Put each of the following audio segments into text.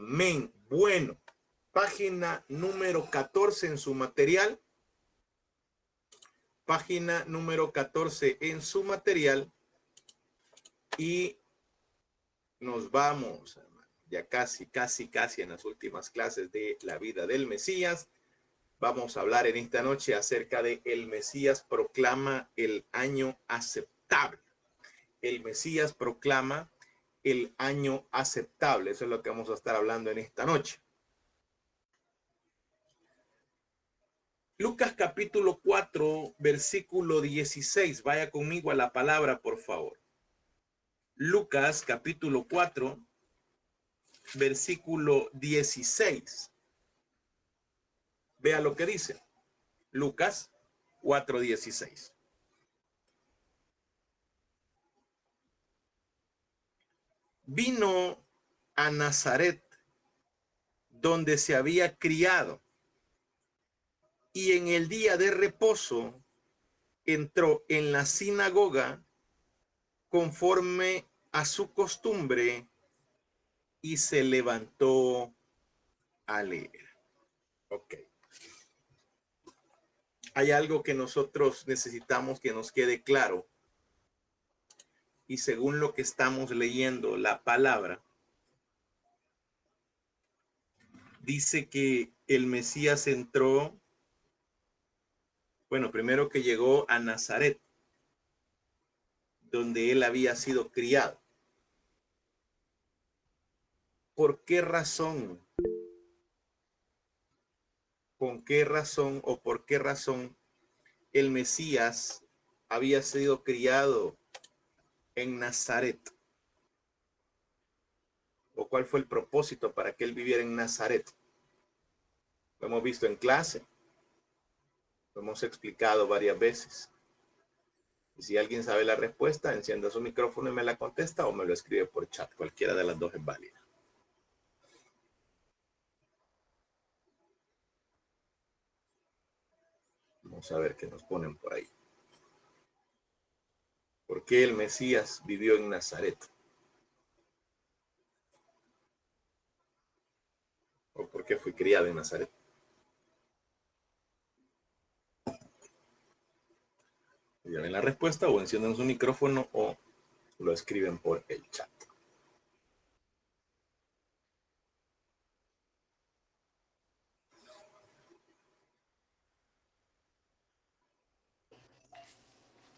Amén. Bueno, página número 14 en su material. Página número 14 en su material. Y nos vamos, hermano, ya casi en las últimas clases de la vida del Mesías. Vamos a hablar en esta noche acerca de el Mesías proclama el año aceptable. El Mesías proclama el año aceptable. Eso es lo que vamos a estar hablando en esta noche. Lucas capítulo 4, versículo 16. Vaya conmigo a la palabra, por favor. Lucas capítulo 4, versículo 16. Vea lo que dice. Lucas 4:16. Vino a Nazaret, donde se había criado, y en el día de reposo entró en la sinagoga conforme a su costumbre y se levantó a leer. Ok. Hay algo que nosotros necesitamos que nos quede claro. Y según lo que estamos leyendo, la palabra dice que el Mesías entró, bueno, primero que llegó a Nazaret, donde él había sido criado. ¿Por qué razón? ¿Con qué razón o por qué razón el Mesías había sido criado en Nazaret? ¿O cuál fue el propósito para que él viviera en Nazaret? Lo hemos visto en clase, lo hemos explicado varias veces. Y si alguien sabe la respuesta, encienda su micrófono y me la contesta o me lo escribe por chat. Cualquiera de las dos es válida. Vamos a ver qué nos ponen por ahí. ¿Por qué el Mesías vivió en Nazaret? ¿O por qué fue criado en Nazaret? Díganme la respuesta o enciendan su micrófono o lo escriben por el chat.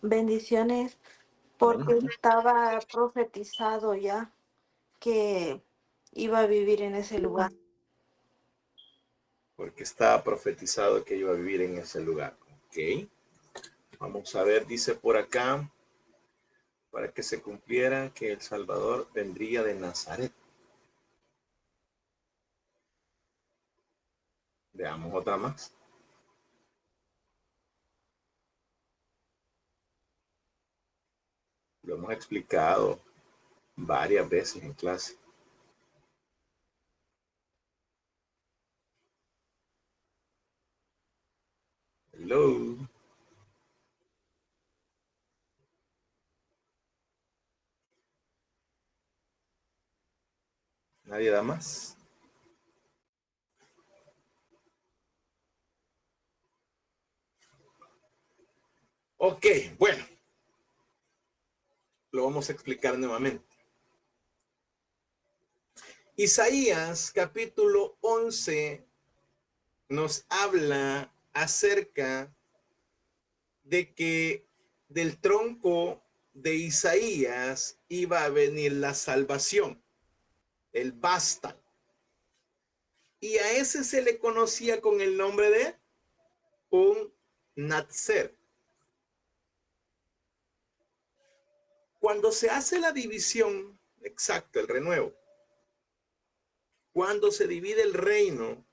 Bendiciones, porque estaba profetizado ya que iba a vivir en ese lugar. Porque estaba profetizado que iba a vivir en ese lugar. Ok. Vamos a ver, dice por acá, para que se cumpliera que el Salvador vendría de Nazaret. Veamos otra más. Lo hemos explicado varias veces en clase. Hello. ¿Nadie da más? Ok, bueno. Lo vamos a explicar nuevamente. Isaías capítulo 11 nos habla acerca de que del tronco de Isaías iba a venir la salvación, el basta. Y a ese se le conocía con el nombre de un Natzer. Cuando se hace la división, exacto, el renuevo, cuando se divide el reino,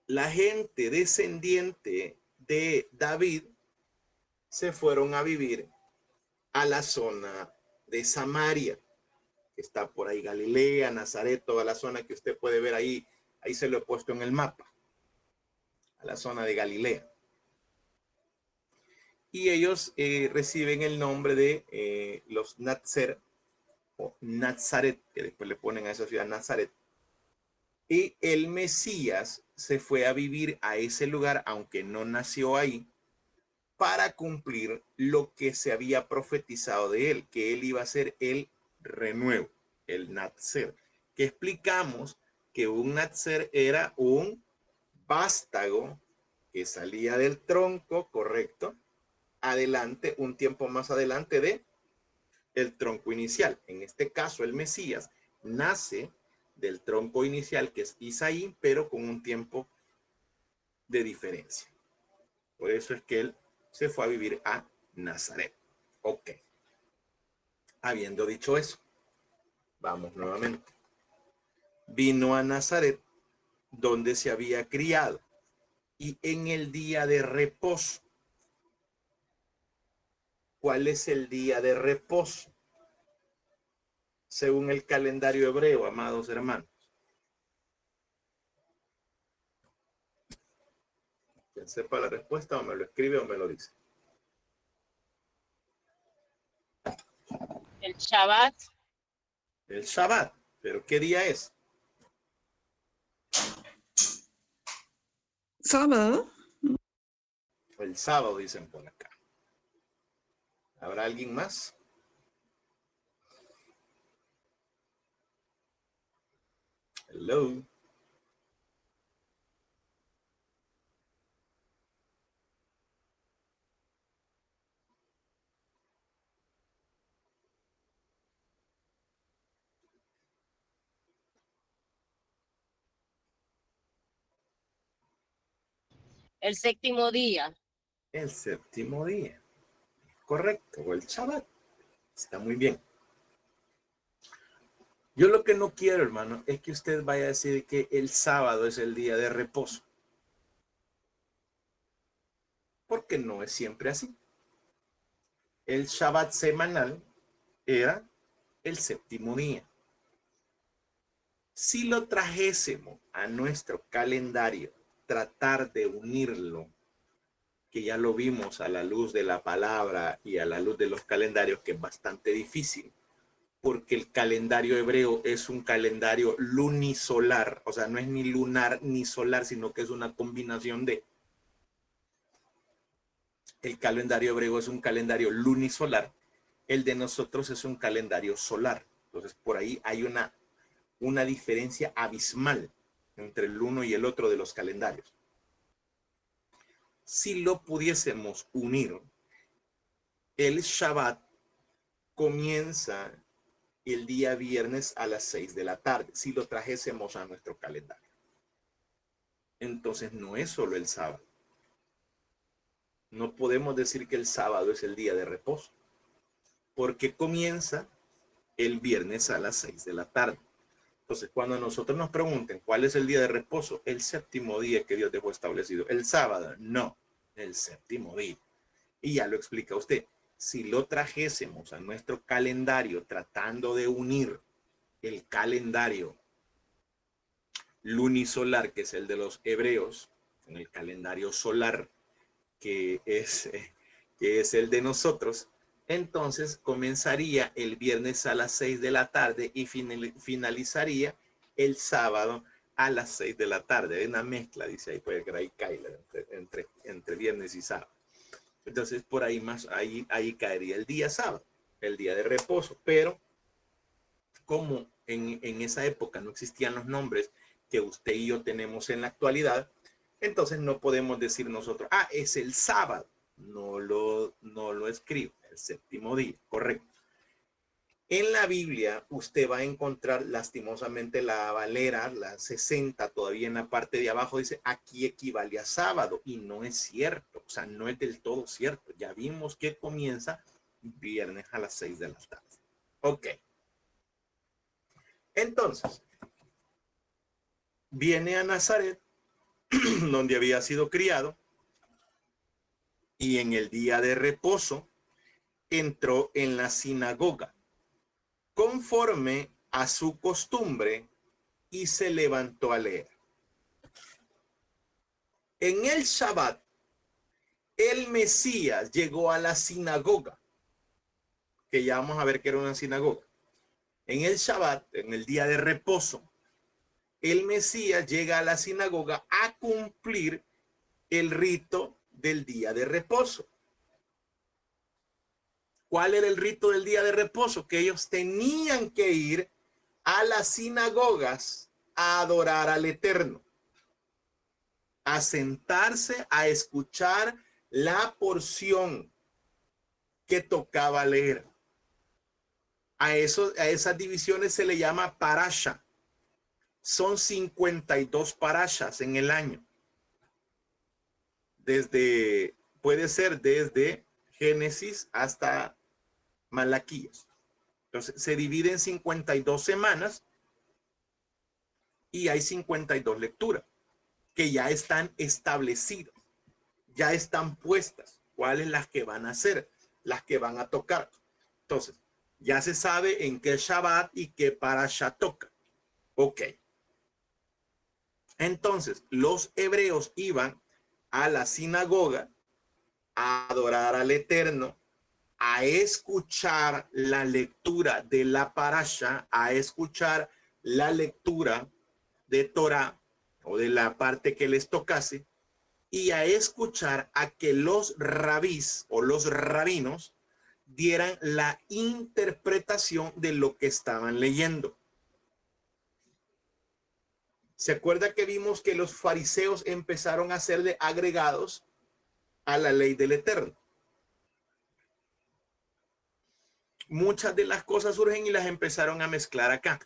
la gente descendiente de David se fueron a vivir a la zona de Samaria, que está por ahí, Galilea, Nazaret, toda la zona que usted puede ver ahí, ahí se lo he puesto en el mapa, a la zona de Galilea. Y ellos reciben el nombre de los Natzer, o Nazaret, que después le ponen a esa ciudad Nazaret. Y el Mesías se fue a vivir a ese lugar, aunque no nació ahí, para cumplir lo que se había profetizado de él, que él iba a ser el renuevo, el Natzer, que explicamos que un Natzer era un vástago que salía del tronco, correcto, adelante, un tiempo más adelante de el tronco inicial. En este caso, el Mesías nace del tronco inicial, que es Isaí, pero con un tiempo de diferencia. Por eso es que él se fue a vivir a Nazaret. Ok. Habiendo dicho eso, vamos nuevamente. Vino a Nazaret, donde se había criado, y en el día de reposo. ¿Cuál es el día de reposo? Según el calendario hebreo, amados hermanos. Quien sepa la respuesta, o me lo escribe o me lo dice. El Shabbat. El Shabbat. ¿Pero qué día es? Sábado. El sábado, dicen por acá. ¿Habrá alguien más? Hello. El séptimo día. El séptimo día. Correcto. O el Shabbat. Está muy bien. Yo lo que no quiero, hermano, es que usted vaya a decir que el sábado es el día de reposo. Porque no es siempre así. El Shabbat semanal era el séptimo día. Si lo trajésemos a nuestro calendario, tratar de unirlo, que ya lo vimos a la luz de la palabra y a la luz de los calendarios, que es bastante difícil, porque el calendario hebreo es un calendario lunisolar, o sea, no es ni lunar ni solar, sino que es una combinación de. El calendario hebreo es un calendario lunisolar, el de nosotros es un calendario solar. Entonces, por ahí hay una diferencia abismal entre el uno y el otro de los calendarios. Si lo pudiésemos unir, el Shabbat comienza el día viernes a las 6 de la tarde, si lo trajésemos a nuestro calendario. Entonces no es solo el sábado. No podemos decir que el sábado es el día de reposo, porque comienza el viernes a las 6 de la tarde. Entonces, cuando nosotros nos pregunten cuál es el día de reposo, el séptimo día que Dios dejó establecido. El sábado, no, el séptimo día. Y ya lo explica usted. Si lo trajésemos a nuestro calendario tratando de unir el calendario lunisolar, que es el de los hebreos, con el calendario solar, que es el de nosotros, entonces comenzaría el viernes a las 6 de la tarde y finalizaría el sábado a las 6 de la tarde. Hay una mezcla, dice ahí, puede que ahí Kyler, entre viernes y sábado. Entonces, por ahí ahí caería el día sábado, el día de reposo. Pero como en esa época no existían los nombres que usted y yo tenemos en la actualidad, entonces no podemos decir nosotros, es el sábado. No lo escribo, el séptimo día, correcto. En la Biblia usted va a encontrar lastimosamente la Valera, la 60, todavía en la parte de abajo dice, aquí equivale a sábado, y no es cierto, o sea, no es del todo cierto. Ya vimos que comienza viernes a las 6 de la tarde. Ok. Entonces, viene a Nazaret, donde había sido criado, y en el día de reposo entró en la sinagoga, conforme a su costumbre, y se levantó a leer. En el Shabbat, el Mesías llegó a la sinagoga, que ya vamos a ver que era una sinagoga. en el Shabbat, en el día de reposo, el Mesías llega a la sinagoga a cumplir el rito del día de reposo. ¿Cuál era el rito del día de reposo? Que ellos tenían que ir a las sinagogas a adorar al Eterno, a sentarse a escuchar la porción que tocaba leer. A esas divisiones se le llama parasha. Son 52 parashas en el año. Puede ser desde Génesis hasta Malaquías. Entonces se divide en 52 semanas y hay 52 lecturas que ya están establecidas, ya están puestas. ¿Cuáles las que van a hacer? Las que van a tocar. Entonces, ya se sabe en qué Shabbat y qué parasha toca. Ok. Entonces, los hebreos iban a la sinagoga a adorar al Eterno, a escuchar la lectura de la parasha, a escuchar la lectura de Torah o de la parte que les tocase, y a escuchar a que los rabís o los rabinos dieran la interpretación de lo que estaban leyendo. ¿Se acuerda que vimos que los fariseos empezaron a hacerle agregados a la ley del Eterno? Muchas de las cosas surgen y las empezaron a mezclar acá.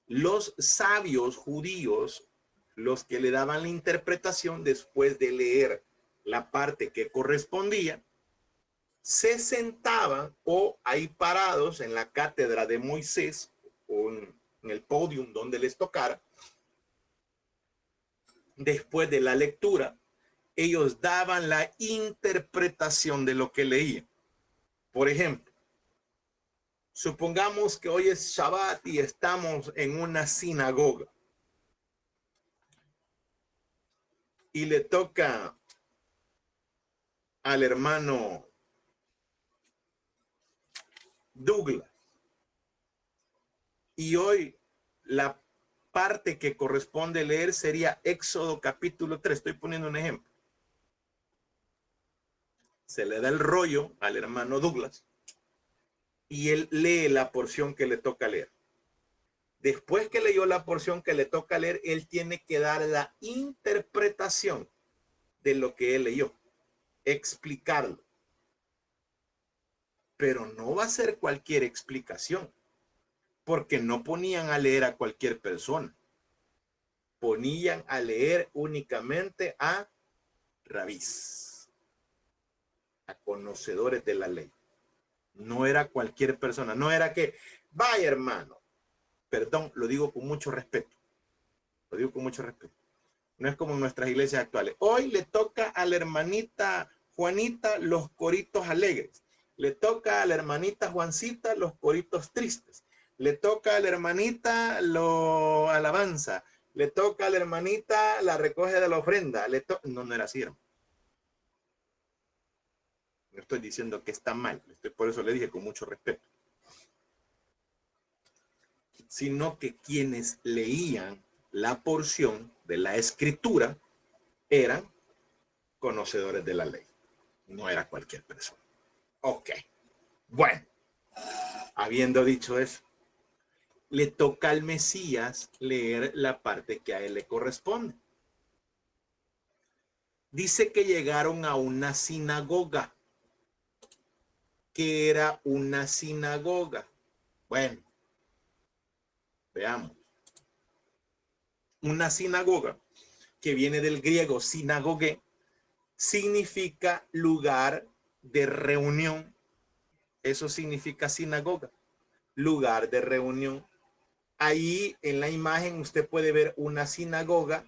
Los sabios judíos, los que le daban la interpretación después de leer la parte que correspondía, se sentaban o ahí parados en la cátedra de Moisés o en el podium donde les tocara. Después de la lectura, ellos daban la interpretación de lo que leían. Por ejemplo, supongamos que hoy es Shabbat y estamos en una sinagoga y le toca al hermano Douglas. Y hoy la parte que corresponde leer sería Éxodo capítulo 3. Estoy poniendo un ejemplo. Se le da el rollo al hermano Douglas y él lee la porción que le toca leer. Después que leyó la porción que le toca leer, él tiene que dar la interpretación de lo que él leyó, explicarlo. Pero no va a ser cualquier explicación, porque no ponían a leer a cualquier persona. Ponían a leer únicamente a rabís, a conocedores de la ley. No era cualquier persona, no era que, vaya hermano, perdón, lo digo con mucho respeto, lo digo con mucho respeto. No es como en nuestras iglesias actuales. Hoy le toca a la hermanita Juanita los coritos alegres. Le toca a la hermanita Juancita los coritos tristes. Le toca a la hermanita lo alabanza. Le toca a la hermanita la recoge de la ofrenda. No era así, hermano. No estoy diciendo que está mal. Por eso le dije con mucho respeto. Sino que quienes leían la porción de la escritura eran conocedores de la ley. No era cualquier persona. Ok. Bueno, habiendo dicho eso, le toca al Mesías leer la parte que a él le corresponde. Dice que llegaron a una sinagoga. ¿Qué era una sinagoga? Bueno, veamos. Una sinagoga, que viene del griego sinagogue, significa lugar de reunión. Eso significa sinagoga, lugar de reunión. Ahí en la imagen usted puede ver una sinagoga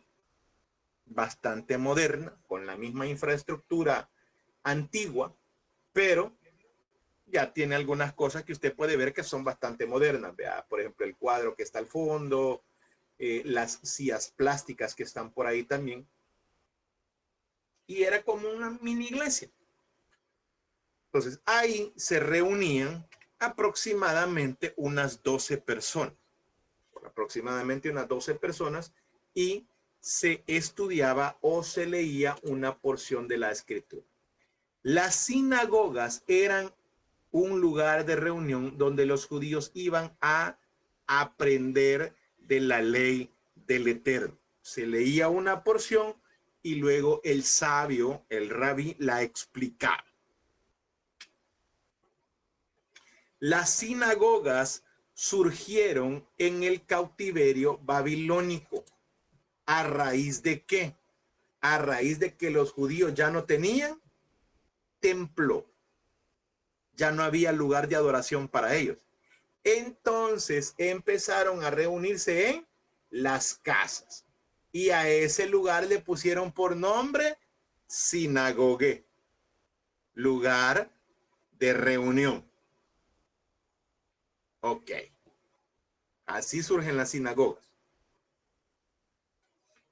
bastante moderna, con la misma infraestructura antigua, pero ya tiene algunas cosas que usted puede ver que son bastante modernas. Vea, por ejemplo, el cuadro que está al fondo, las sillas plásticas que están por ahí también. Y era como una mini iglesia. Entonces, ahí se reunían aproximadamente unas 12 personas. Aproximadamente unas 12 personas, y se estudiaba o se leía una porción de la escritura. Las sinagogas eran un lugar de reunión donde los judíos iban a aprender de la ley del Eterno. Se leía una porción y luego el sabio, el rabí, la explicaba. Las sinagogas surgieron en el cautiverio babilónico. ¿A raíz de qué? A raíz de que los judíos ya no tenían templo, ya no había lugar de adoración para ellos. Entonces empezaron a reunirse en las casas, y a ese lugar le pusieron por nombre sinagogue, lugar de reunión. Ok, así surgen las sinagogas.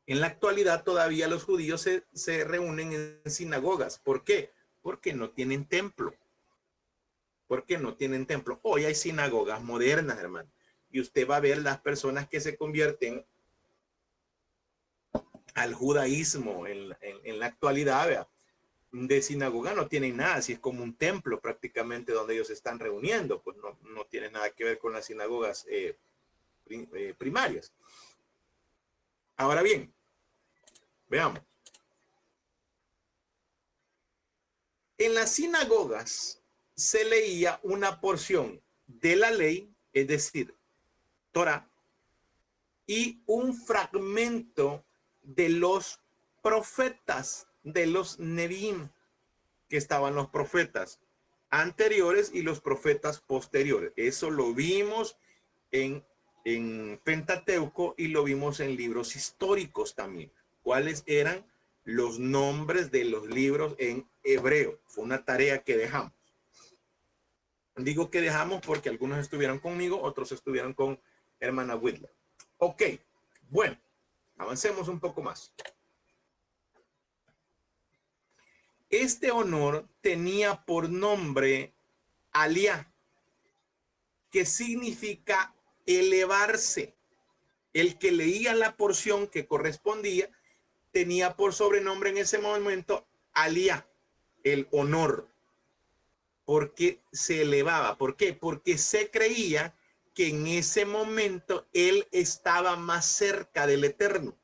En la actualidad todavía los judíos se reúnen en sinagogas. ¿Por qué? Porque no tienen templo. Porque no tienen templo. Hoy hay sinagogas modernas, hermano. Y usted va a ver las personas que se convierten al judaísmo en la actualidad, vea, de sinagoga no tienen nada, si es como un templo prácticamente donde ellos se están reuniendo, pues no tiene nada que ver con las sinagogas primarias. Ahora bien, veamos. En las sinagogas se leía una porción de la ley, es decir, Torah, y un fragmento de los profetas, de los Neviim, que estaban los profetas anteriores y los profetas posteriores. Eso lo vimos en Pentateuco y lo vimos en libros históricos también. ¿Cuáles eran los nombres de los libros en hebreo? Fue una tarea que dejamos. Digo que dejamos porque algunos estuvieron conmigo, otros estuvieron con hermana Whitler. Ok, bueno, avancemos un poco más. Este honor tenía por nombre Alía, que significa elevarse. El que leía la porción que correspondía tenía por sobrenombre en ese momento Alía, el honor, porque se elevaba. ¿Por qué? Porque se creía que en ese momento él estaba más cerca del Eterno.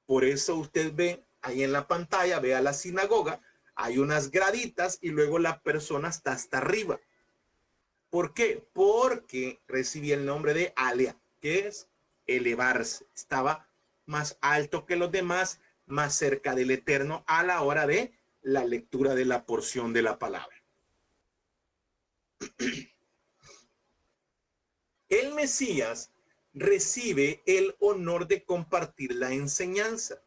Por eso usted ve ahí en la pantalla, vea la sinagoga, hay unas graditas y luego la persona está hasta arriba. ¿Por qué? Porque recibía el nombre de Alía, que es elevarse. Estaba más alto que los demás, más cerca del Eterno a la hora de la lectura de la porción de la palabra. El Mesías recibe el honor de compartir la enseñanza.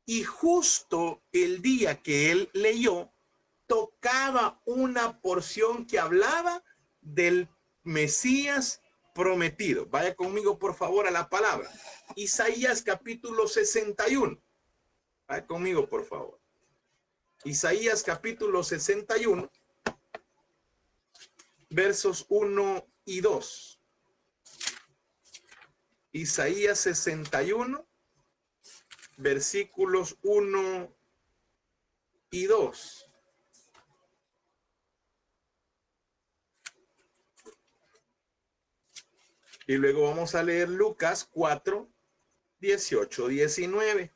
Y justo el día que él leyó, tocaba una porción que hablaba del Mesías prometido. Vaya conmigo, por favor, a la palabra. Isaías capítulo 61. Vaya conmigo, por favor. Isaías capítulo 61, versos 1 y 2. Isaías 61, versículos 1 y 2. Y luego vamos a leer Lucas 4, 18, 19.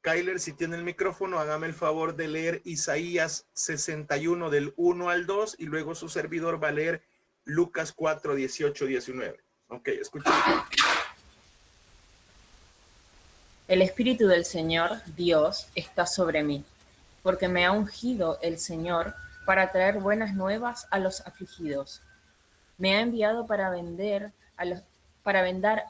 Kyler, si tiene el micrófono, hágame el favor de leer Isaías 61 del 1 al 2 y luego su servidor va a leer Lucas 4, 18, 19. Ok, escuchen. El Espíritu del Señor, Dios, está sobre mí, porque me ha ungido el Señor para traer buenas nuevas a los afligidos. Me ha enviado para vendar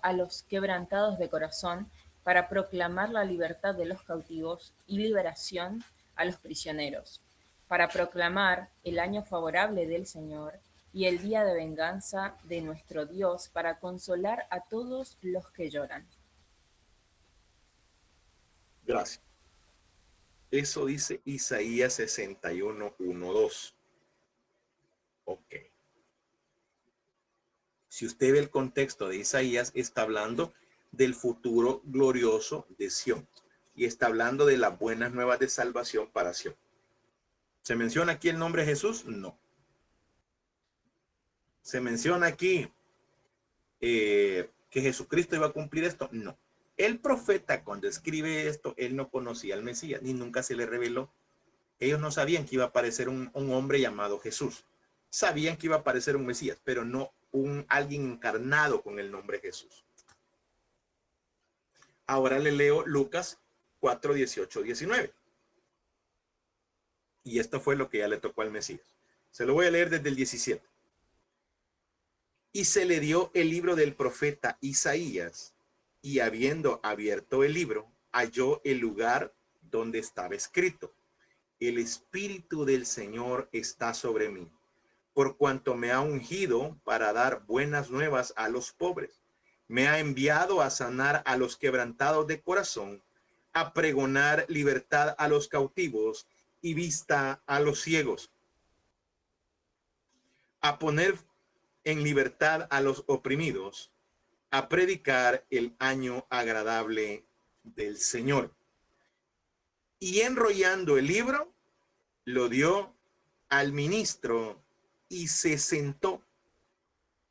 a los quebrantados de corazón, para proclamar la libertad de los cautivos y liberación a los prisioneros, para proclamar el año favorable del Señor y el día de venganza de nuestro Dios, para consolar a todos los que lloran. Gracias. Eso dice Isaías 61, 1, 2. Ok. Si usted ve el contexto de Isaías, está hablando del futuro glorioso de Sión y está hablando de las buenas nuevas de salvación para Sión. ¿Se menciona aquí el nombre de Jesús? No. ¿Se menciona aquí que Jesucristo iba a cumplir esto? No. El profeta, cuando escribe esto, él no conocía al Mesías ni nunca se le reveló. Ellos no sabían que iba a aparecer un hombre llamado Jesús. Sabían que iba a aparecer un Mesías, pero no alguien encarnado con el nombre Jesús. Ahora le leo Lucas 4, 18, 19. Y esto fue lo que ya le tocó al Mesías. Se lo voy a leer desde el 17. Y se le dio el libro del profeta Isaías, y habiendo abierto el libro, halló el lugar donde estaba escrito: el Espíritu del Señor está sobre mí, por cuanto me ha ungido para dar buenas nuevas a los pobres. Me ha enviado a sanar a los quebrantados de corazón, a pregonar libertad a los cautivos y vista a los ciegos, a poner en libertad a los oprimidos, a predicar el año agradable del Señor. Y enrollando el libro, lo dio al ministro y se sentó.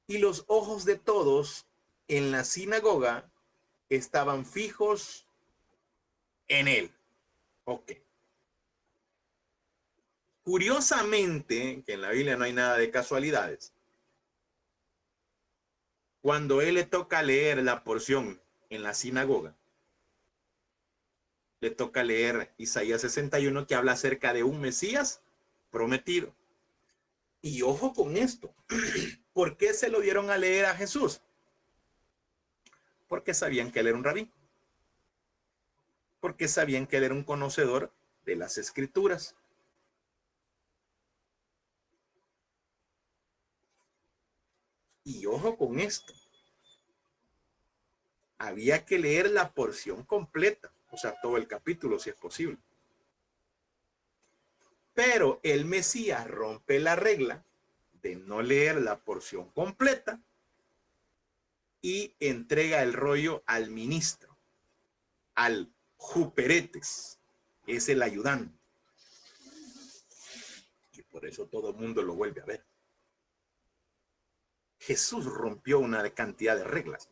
Y los ojos de todos en la sinagoga estaban fijos en él. Ok. Curiosamente, que en la Biblia no hay nada de casualidades, cuando él le toca leer la porción en la sinagoga, le toca leer Isaías 61, que habla acerca de un Mesías prometido. Y ojo con esto, ¿por qué se lo dieron a leer a Jesús? Porque sabían que él era un rabí, porque sabían que él era un conocedor de las escrituras. Y ojo con esto, había que leer la porción completa, o sea, todo el capítulo si es posible. Pero el Mesías rompe la regla de no leer la porción completa y entrega el rollo al ministro, al juperetes, que es el ayudante. Y por eso todo el mundo lo vuelve a ver. Jesús rompió una cantidad de reglas.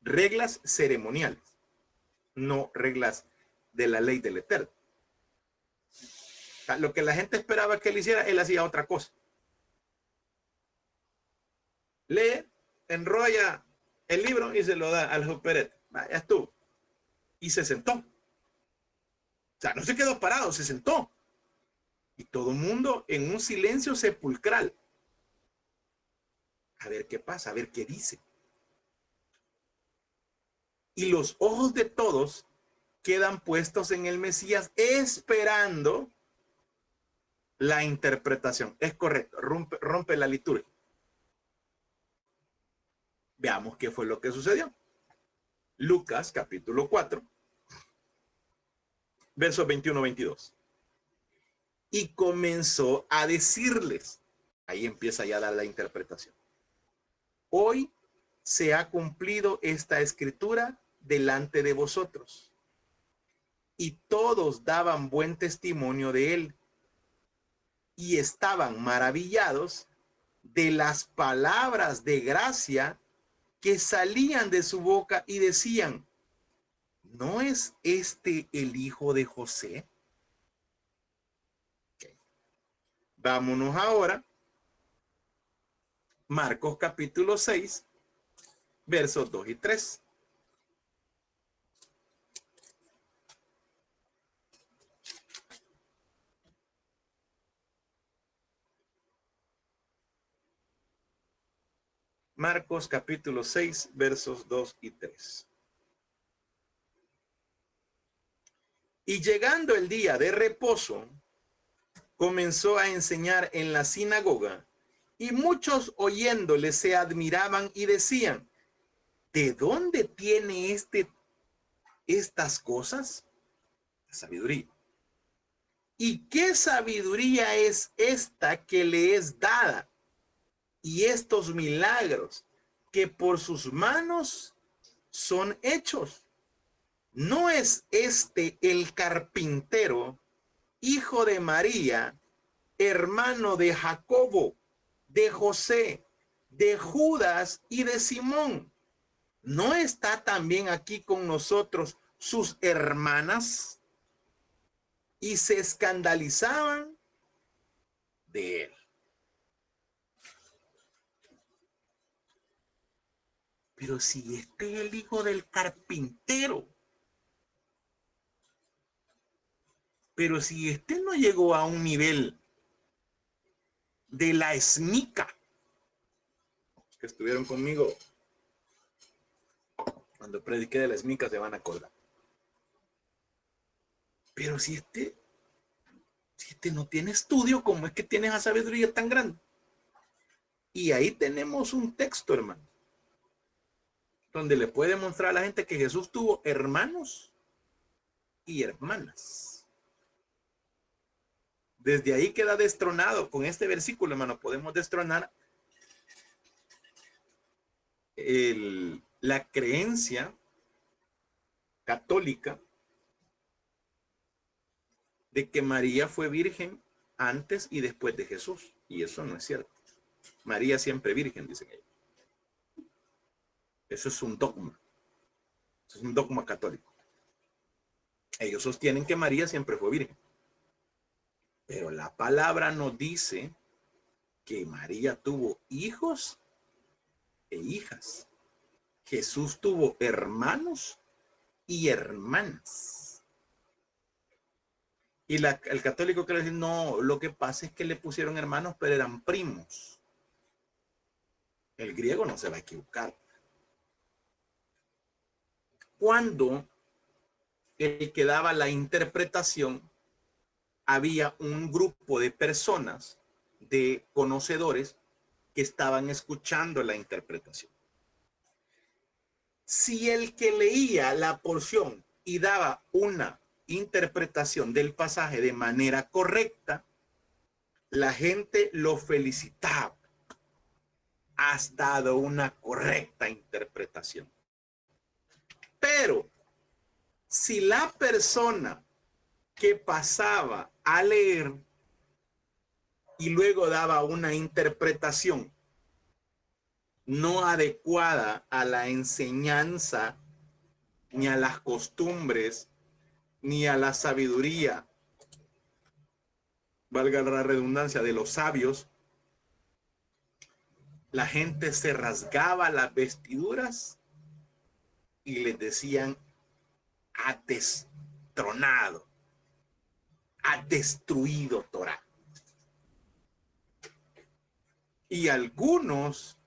Reglas ceremoniales, no reglas de la ley del Eterno. Lo que la gente esperaba que él hiciera, él hacía otra cosa. Lee, enrolla el libro y se lo da al juperete. Ya estuvo. Y se sentó. O sea, no se quedó parado, se sentó. Y todo el mundo en un silencio sepulcral. A ver qué pasa, a ver qué dice. Y los ojos de todos quedan puestos en el Mesías esperando la interpretación. Es correcto, rompe la liturgia. Veamos qué fue lo que sucedió. Lucas capítulo 4, versos 21-22. Y comenzó a decirles, ahí empieza ya a dar la interpretación: hoy se ha cumplido esta escritura delante de vosotros. Y todos daban buen testimonio de él y estaban maravillados de las palabras de gracia que salían de su boca y decían: ¿no es este el hijo de José? Okay. Vámonos ahora. Marcos capítulo 6, versos 2 y 3. Marcos capítulo 6, versos 2 y 3. Y llegando el día de reposo, comenzó a enseñar en la sinagoga, y muchos oyéndole se admiraban y decían: ¿de dónde tiene estas cosas? La sabiduría. ¿Y qué sabiduría es esta que le es dada y estos milagros que por sus manos son hechos. ¿No es este el carpintero, hijo de María, hermano de Jacobo, de José, de Judas y de Simón? ¿No está también aquí con nosotros sus hermanas? Y se escandalizaban de él. Pero si este es el hijo del carpintero, pero si este no llegó a un nivel de la esmica, que estuvieron conmigo cuando prediqué de la esmica se van a acordar. Pero si este no tiene estudio, ¿cómo es que tiene esa sabiduría tan grande? Y ahí tenemos un texto, hermano, donde le puede mostrar a la gente que Jesús tuvo hermanos y hermanas. Desde ahí queda destronado. Con este versículo, hermano, podemos destronar la creencia católica de que María fue virgen antes y después de Jesús. Y eso no es cierto. María siempre virgen, dicen ellos. Eso es un dogma. Eso es un dogma católico. Ellos sostienen que María siempre fue virgen. Pero la palabra nos dice que María tuvo hijos e hijas. Jesús tuvo hermanos y hermanas. Y el católico que le dice, no, lo que pasa es que le pusieron hermanos, pero eran primos. El griego no se va a equivocar. Cuando el que daba la interpretación, había un grupo de personas, de conocedores, que estaban escuchando la interpretación. Si el que leía la porción y daba una interpretación del pasaje de manera correcta, la gente lo felicitaba. Has dado una correcta interpretación. Pero si la persona que pasaba a leer y luego daba una interpretación no adecuada a la enseñanza, ni a las costumbres, ni a la sabiduría, valga la redundancia, de los sabios, la gente se rasgaba las vestiduras y les decían: ha destronado, ha destruido Torá. Y algunos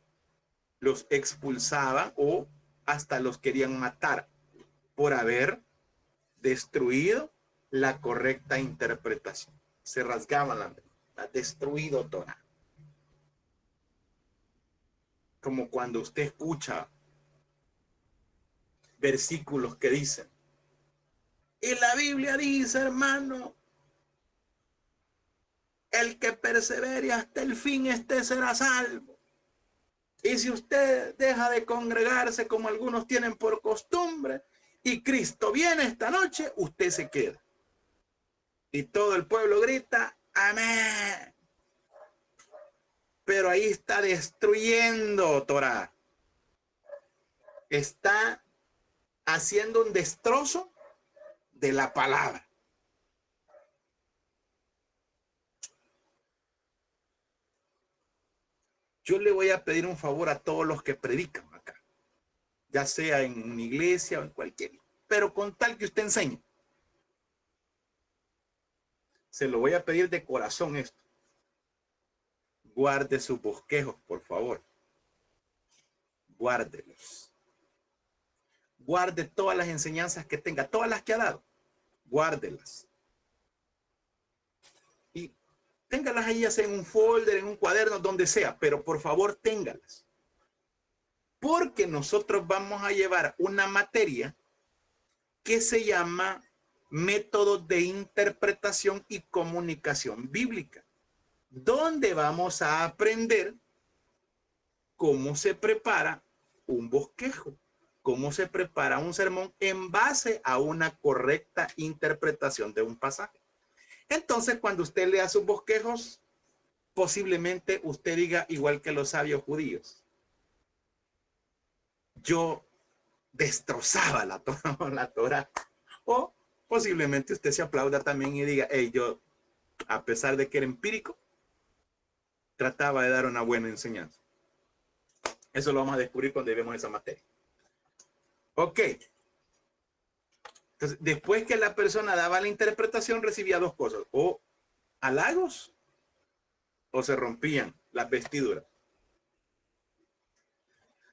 los expulsaban o hasta los querían matar por haber destruido la correcta interpretación. Se rasgaban la mente. Ha destruido Torá. Como cuando usted escucha versículos que dicen, y la Biblia dice, hermano, el que persevere hasta el fin, este será salvo. Y si usted deja de congregarse como algunos tienen por costumbre, y Cristo viene esta noche, usted se queda. Y todo el pueblo grita, amén. Pero ahí está destruyendo Torá. Está haciendo un destrozo de la palabra. Yo le voy a pedir un favor a todos los que predican acá, ya sea en una iglesia o en cualquier, pero con tal que usted enseñe. Se lo voy a pedir de corazón esto. Guarde sus bosquejos, por favor. Guárdelos. Guarde todas las enseñanzas que tenga, todas las que ha dado. Guárdelas. Y téngalas ahí, ya sea en un folder, en un cuaderno, donde sea, pero por favor téngalas. Porque nosotros vamos a llevar una materia que se llama métodos de interpretación y comunicación bíblica, donde vamos a aprender cómo se prepara un bosquejo, cómo se prepara un sermón en base a una correcta interpretación de un pasaje. Entonces, cuando usted lea sus bosquejos, posiblemente usted diga igual que los sabios judíos: yo destrozaba la Torá. O posiblemente usted se aplauda también y diga: hey, yo, a pesar de que era empírico, trataba de dar una buena enseñanza. Eso lo vamos a descubrir cuando vemos esa materia. Ok. Entonces, después que la persona daba la interpretación, recibía dos cosas: o halagos, o se rompían las vestiduras.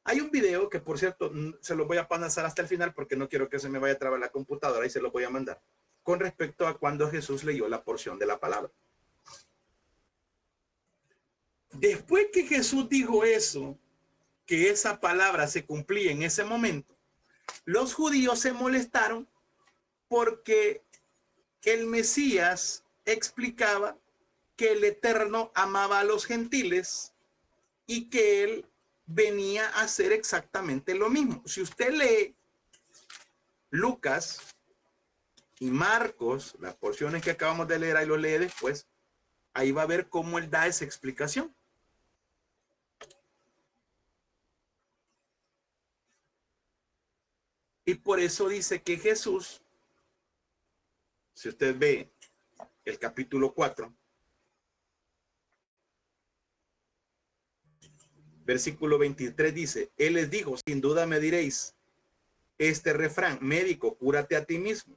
Hay un video que, por cierto, se lo voy a pasar hasta el final porque no quiero que se me vaya a trabar la computadora, y se lo voy a mandar, con respecto a cuando Jesús leyó la porción de la palabra. Después que Jesús dijo eso, que esa palabra se cumplía en ese momento, los judíos se molestaron porque el Mesías explicaba que el Eterno amaba a los gentiles y que él venía a hacer exactamente lo mismo. Si usted lee Lucas y Marcos, las porciones que acabamos de leer, ahí lo lee después, ahí va a ver cómo él da esa explicación. Y por eso dice que Jesús, si usted ve el capítulo 4, versículo 23, dice: él les dijo: sin duda me diréis este refrán, médico, cúrate a ti mismo.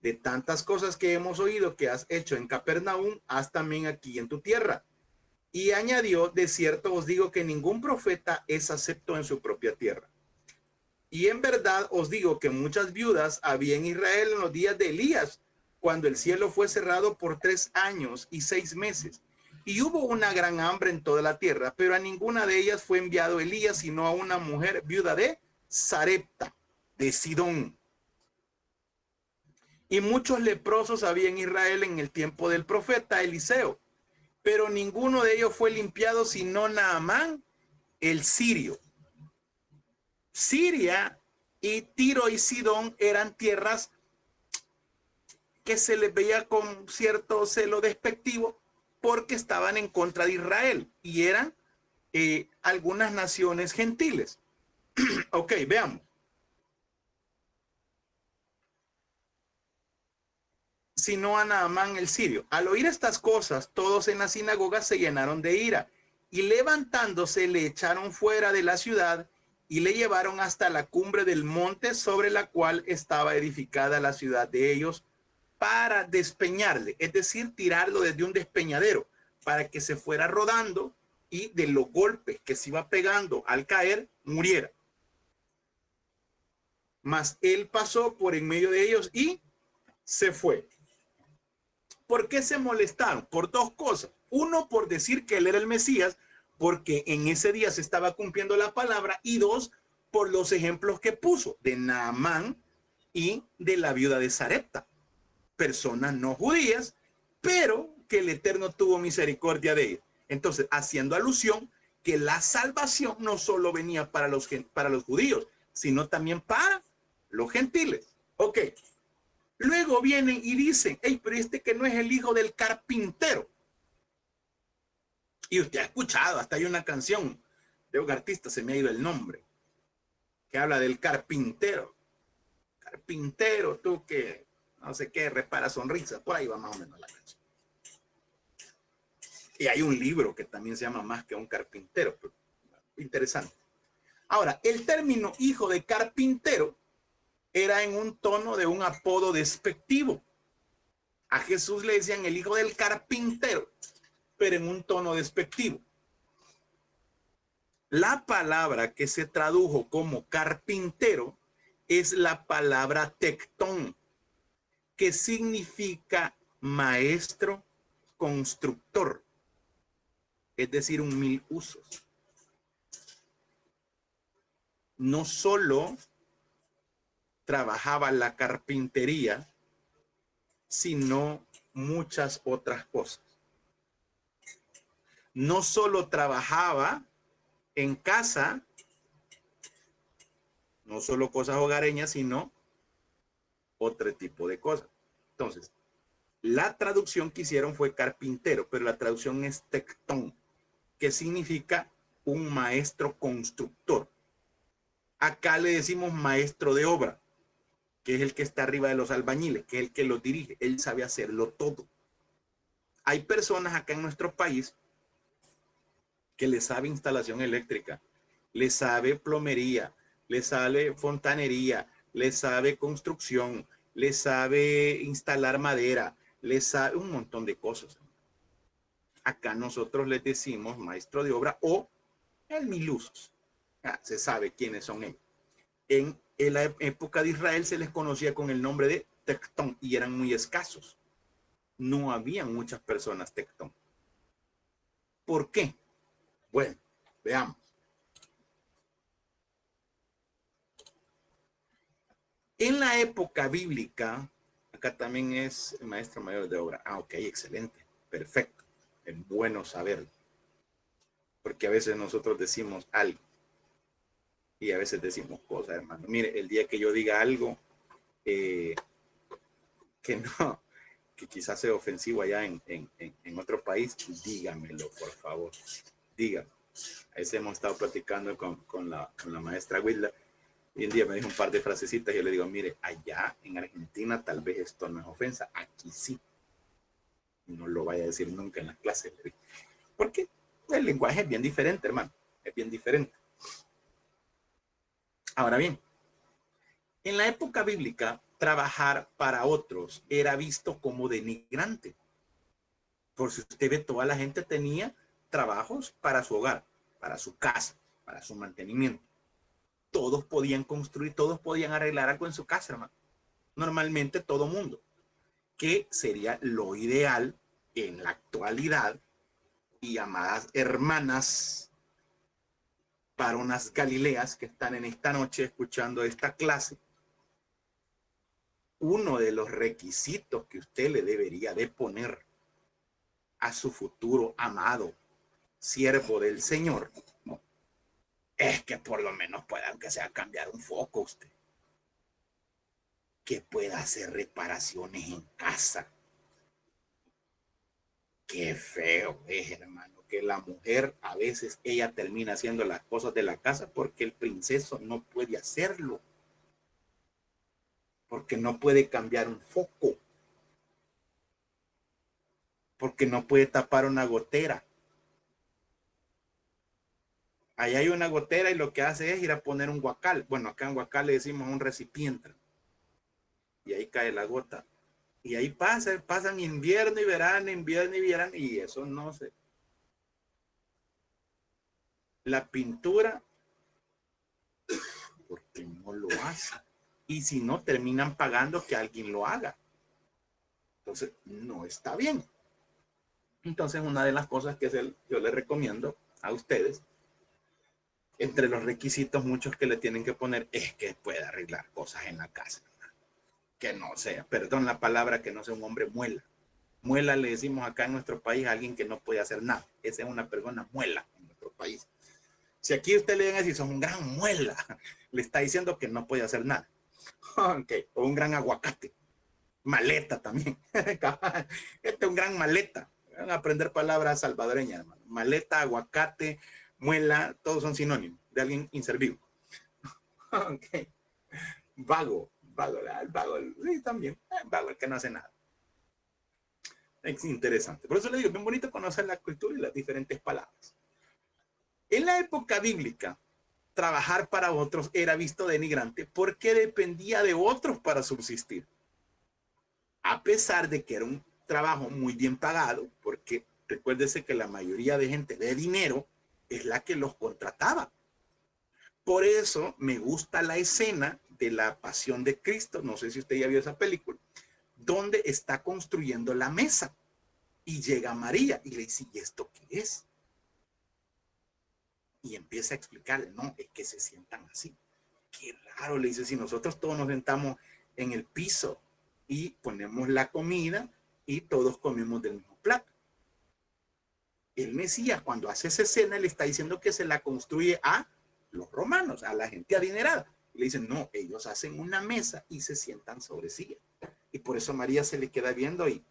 De tantas cosas que hemos oído que has hecho en Capernaum, haz también aquí en tu tierra. Y añadió: de cierto os digo que ningún profeta es acepto en su propia tierra. Y en verdad os digo que muchas viudas había en Israel en los días de Elías, cuando el cielo fue cerrado por 3 años y 6 meses. Y hubo una gran hambre en toda la tierra, pero a ninguna de ellas fue enviado Elías, sino a una mujer viuda de Sarepta, de Sidón. Y muchos leprosos había en Israel en el tiempo del profeta Eliseo, pero ninguno de ellos fue limpiado, sino Naamán, el sirio. Siria y Tiro y Sidón eran tierras que se les veía con cierto celo despectivo porque estaban en contra de Israel y eran algunas naciones gentiles. Ok, veamos. Sino a Naamán el sirio. Al oír estas cosas, todos en la sinagoga se llenaron de ira y levantándose le echaron fuera de la ciudad y le llevaron hasta la cumbre del monte sobre la cual estaba edificada la ciudad de ellos, para despeñarle, es decir, tirarlo desde un despeñadero para que se fuera rodando y de los golpes que se iba pegando al caer muriera. Mas él pasó por en medio de ellos y se fue. ¿Por qué se molestaron? Por dos cosas. Uno, por decir que él era el Mesías, porque en ese día se estaba cumpliendo la palabra, y dos, por los ejemplos que puso de Naamán y de la viuda de Sarepta, personas no judías, pero que el Eterno tuvo misericordia de ellos. Entonces, haciendo alusión que la salvación no solo venía para los judíos, sino también para los gentiles. Ok. Luego vienen y dicen: hey, pero este que no es el hijo del carpintero. Y usted ha escuchado, hasta hay una canción de un artista, se me ha ido el nombre, que habla del carpintero. Carpintero, tú que no sé qué, repara sonrisas. Por ahí va más o menos la canción. Y hay un libro que también se llama Más que un carpintero. Pero interesante. Ahora, el término hijo de carpintero era en un tono de un apodo despectivo. A Jesús le decían el hijo del carpintero, pero en un tono despectivo. La palabra que se tradujo como carpintero es la palabra tectón, que significa maestro constructor, es decir, un mil usos. No solo trabajaba la carpintería, sino muchas otras cosas. No solo trabajaba en casa, no solo cosas hogareñas, sino otro tipo de cosas. Entonces, la traducción que hicieron fue carpintero, pero la traducción es tectón, que significa un maestro constructor. Acá le decimos maestro de obra, que es el que está arriba de los albañiles, que es el que los dirige. Él sabe hacerlo todo. Hay personas acá en nuestro país que le sabe instalación eléctrica, le sabe plomería, le sabe fontanería, le sabe construcción, le sabe instalar madera, le sabe un montón de cosas. Acá nosotros les decimos maestro de obra o el milusos. Se sabe quiénes son ellos. En la época de Israel se les conocía con el nombre de tectón y eran muy escasos. No habían muchas personas tectón. ¿Por qué? Bueno, veamos. En la época bíblica, acá también es maestro mayor de obra. Ok, excelente, perfecto. Es bueno saberlo. Porque a veces nosotros decimos algo y a veces decimos cosas, hermano. Mire, el día que yo diga algo que no, que quizás sea ofensivo allá en otro país, dígamelo, por favor. Dígame. A veces hemos estado platicando con la maestra Wilda y un día me dijo un par de frasecitas y yo le digo, mire, allá en Argentina tal vez esto no es ofensa, aquí sí. No lo vaya a decir nunca en las clases. Porque el lenguaje es bien diferente, hermano. Es bien diferente. Ahora bien, en la época bíblica, trabajar para otros era visto como denigrante. Por si usted ve, toda la gente tenía trabajos para su hogar, para su casa, para su mantenimiento. Todos podían construir, todos podían arreglar algo en su casa, hermano. Normalmente todo mundo. Que sería lo ideal en la actualidad. Y amadas hermanas, varonas galileas que están en esta noche escuchando esta clase, uno de los requisitos que usted le debería de poner a su futuro amado siervo del Señor es que por lo menos pueda, aunque sea, cambiar un foco usted, que pueda hacer reparaciones en casa. Qué feo es, hermano, que la mujer a veces ella termina haciendo las cosas de la casa porque el princeso no puede hacerlo, porque no puede cambiar un foco, porque no puede tapar una gotera. Ahí hay una gotera y lo que hace es ir a poner un guacal. Bueno, acá en guacal le decimos un recipiente. Y ahí cae la gota. Y ahí pasan invierno y verano, y eso no se... La pintura, porque no lo hace. Y si no, terminan pagando que alguien lo haga. Entonces, no está bien. Entonces, una de las cosas que yo les recomiendo a ustedes, entre los requisitos muchos que le tienen que poner, es que pueda arreglar cosas en la casa. Que no sea, perdón la palabra, que no sea un hombre muela. Muela le decimos acá en nuestro país a alguien que no puede hacer nada. Esa es una persona muela en nuestro país. Si aquí usted le dice si son un gran muela, le está diciendo que no puede hacer nada. Okay. O un gran aguacate. Maleta también. Este es un gran maleta. Van a aprender palabras salvadoreñas, hermano. Maleta, aguacate, muela, todos son sinónimos de alguien inservible. Okay. Vago, sí, también. Vago, el que no hace nada. Es interesante. Por eso le digo, bien bonito conocer la cultura y las diferentes palabras. En la época bíblica, trabajar para otros era visto denigrante porque dependía de otros para subsistir. A pesar de que era un trabajo muy bien pagado, porque recuérdese que la mayoría de gente de dinero es la que los contrataba. Por eso me gusta la escena de la Pasión de Cristo, no sé si usted ya vio esa película, donde está construyendo la mesa y llega María y le dice, ¿y esto qué es? Y empieza a explicarle, no, es que se sientan así. Qué raro, le dice, si nosotros todos nos sentamos en el piso y ponemos la comida y todos comemos del mismo plato. el Mesías, cuando hace esa escena, le está diciendo que se la construye a los romanos, a la gente adinerada. Le dicen, no, ellos hacen una mesa y se sientan sobre silla. Y por eso María se le queda viendo y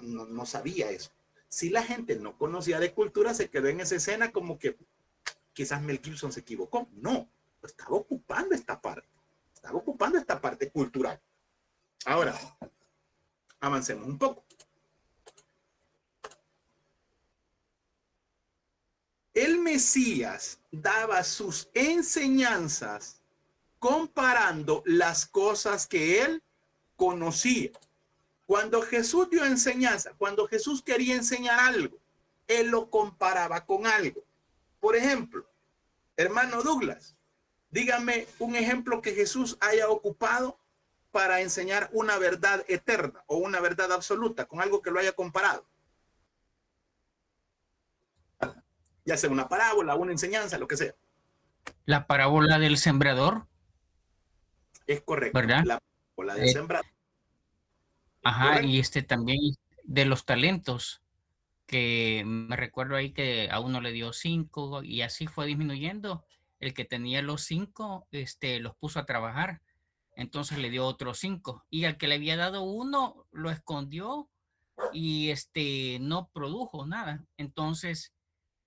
no sabía eso. Si la gente no conocía de cultura, se quedó en esa escena como que quizás Mel Gibson se equivocó. No, estaba ocupando esta parte. Estaba ocupando esta parte cultural. Ahora, avancemos un poco. El Mesías daba sus enseñanzas comparando las cosas que él conocía. Cuando Jesús dio enseñanza, cuando Jesús quería enseñar algo, él lo comparaba con algo. Por ejemplo, hermano Douglas, dígame un ejemplo que Jesús haya ocupado para enseñar una verdad eterna o una verdad absoluta con algo que lo haya comparado. Ya sea una parábola, una enseñanza, lo que sea. La parábola del sembrador. Es correcto. ¿Verdad? La parábola del sembrador. Ajá, Correcto. y también de los talentos, que me recuerdo ahí que a uno le dio 5 y así fue disminuyendo. El que tenía los 5, los puso a trabajar, entonces le dio otros 5 y al que le había dado 1 lo escondió y no produjo nada. Entonces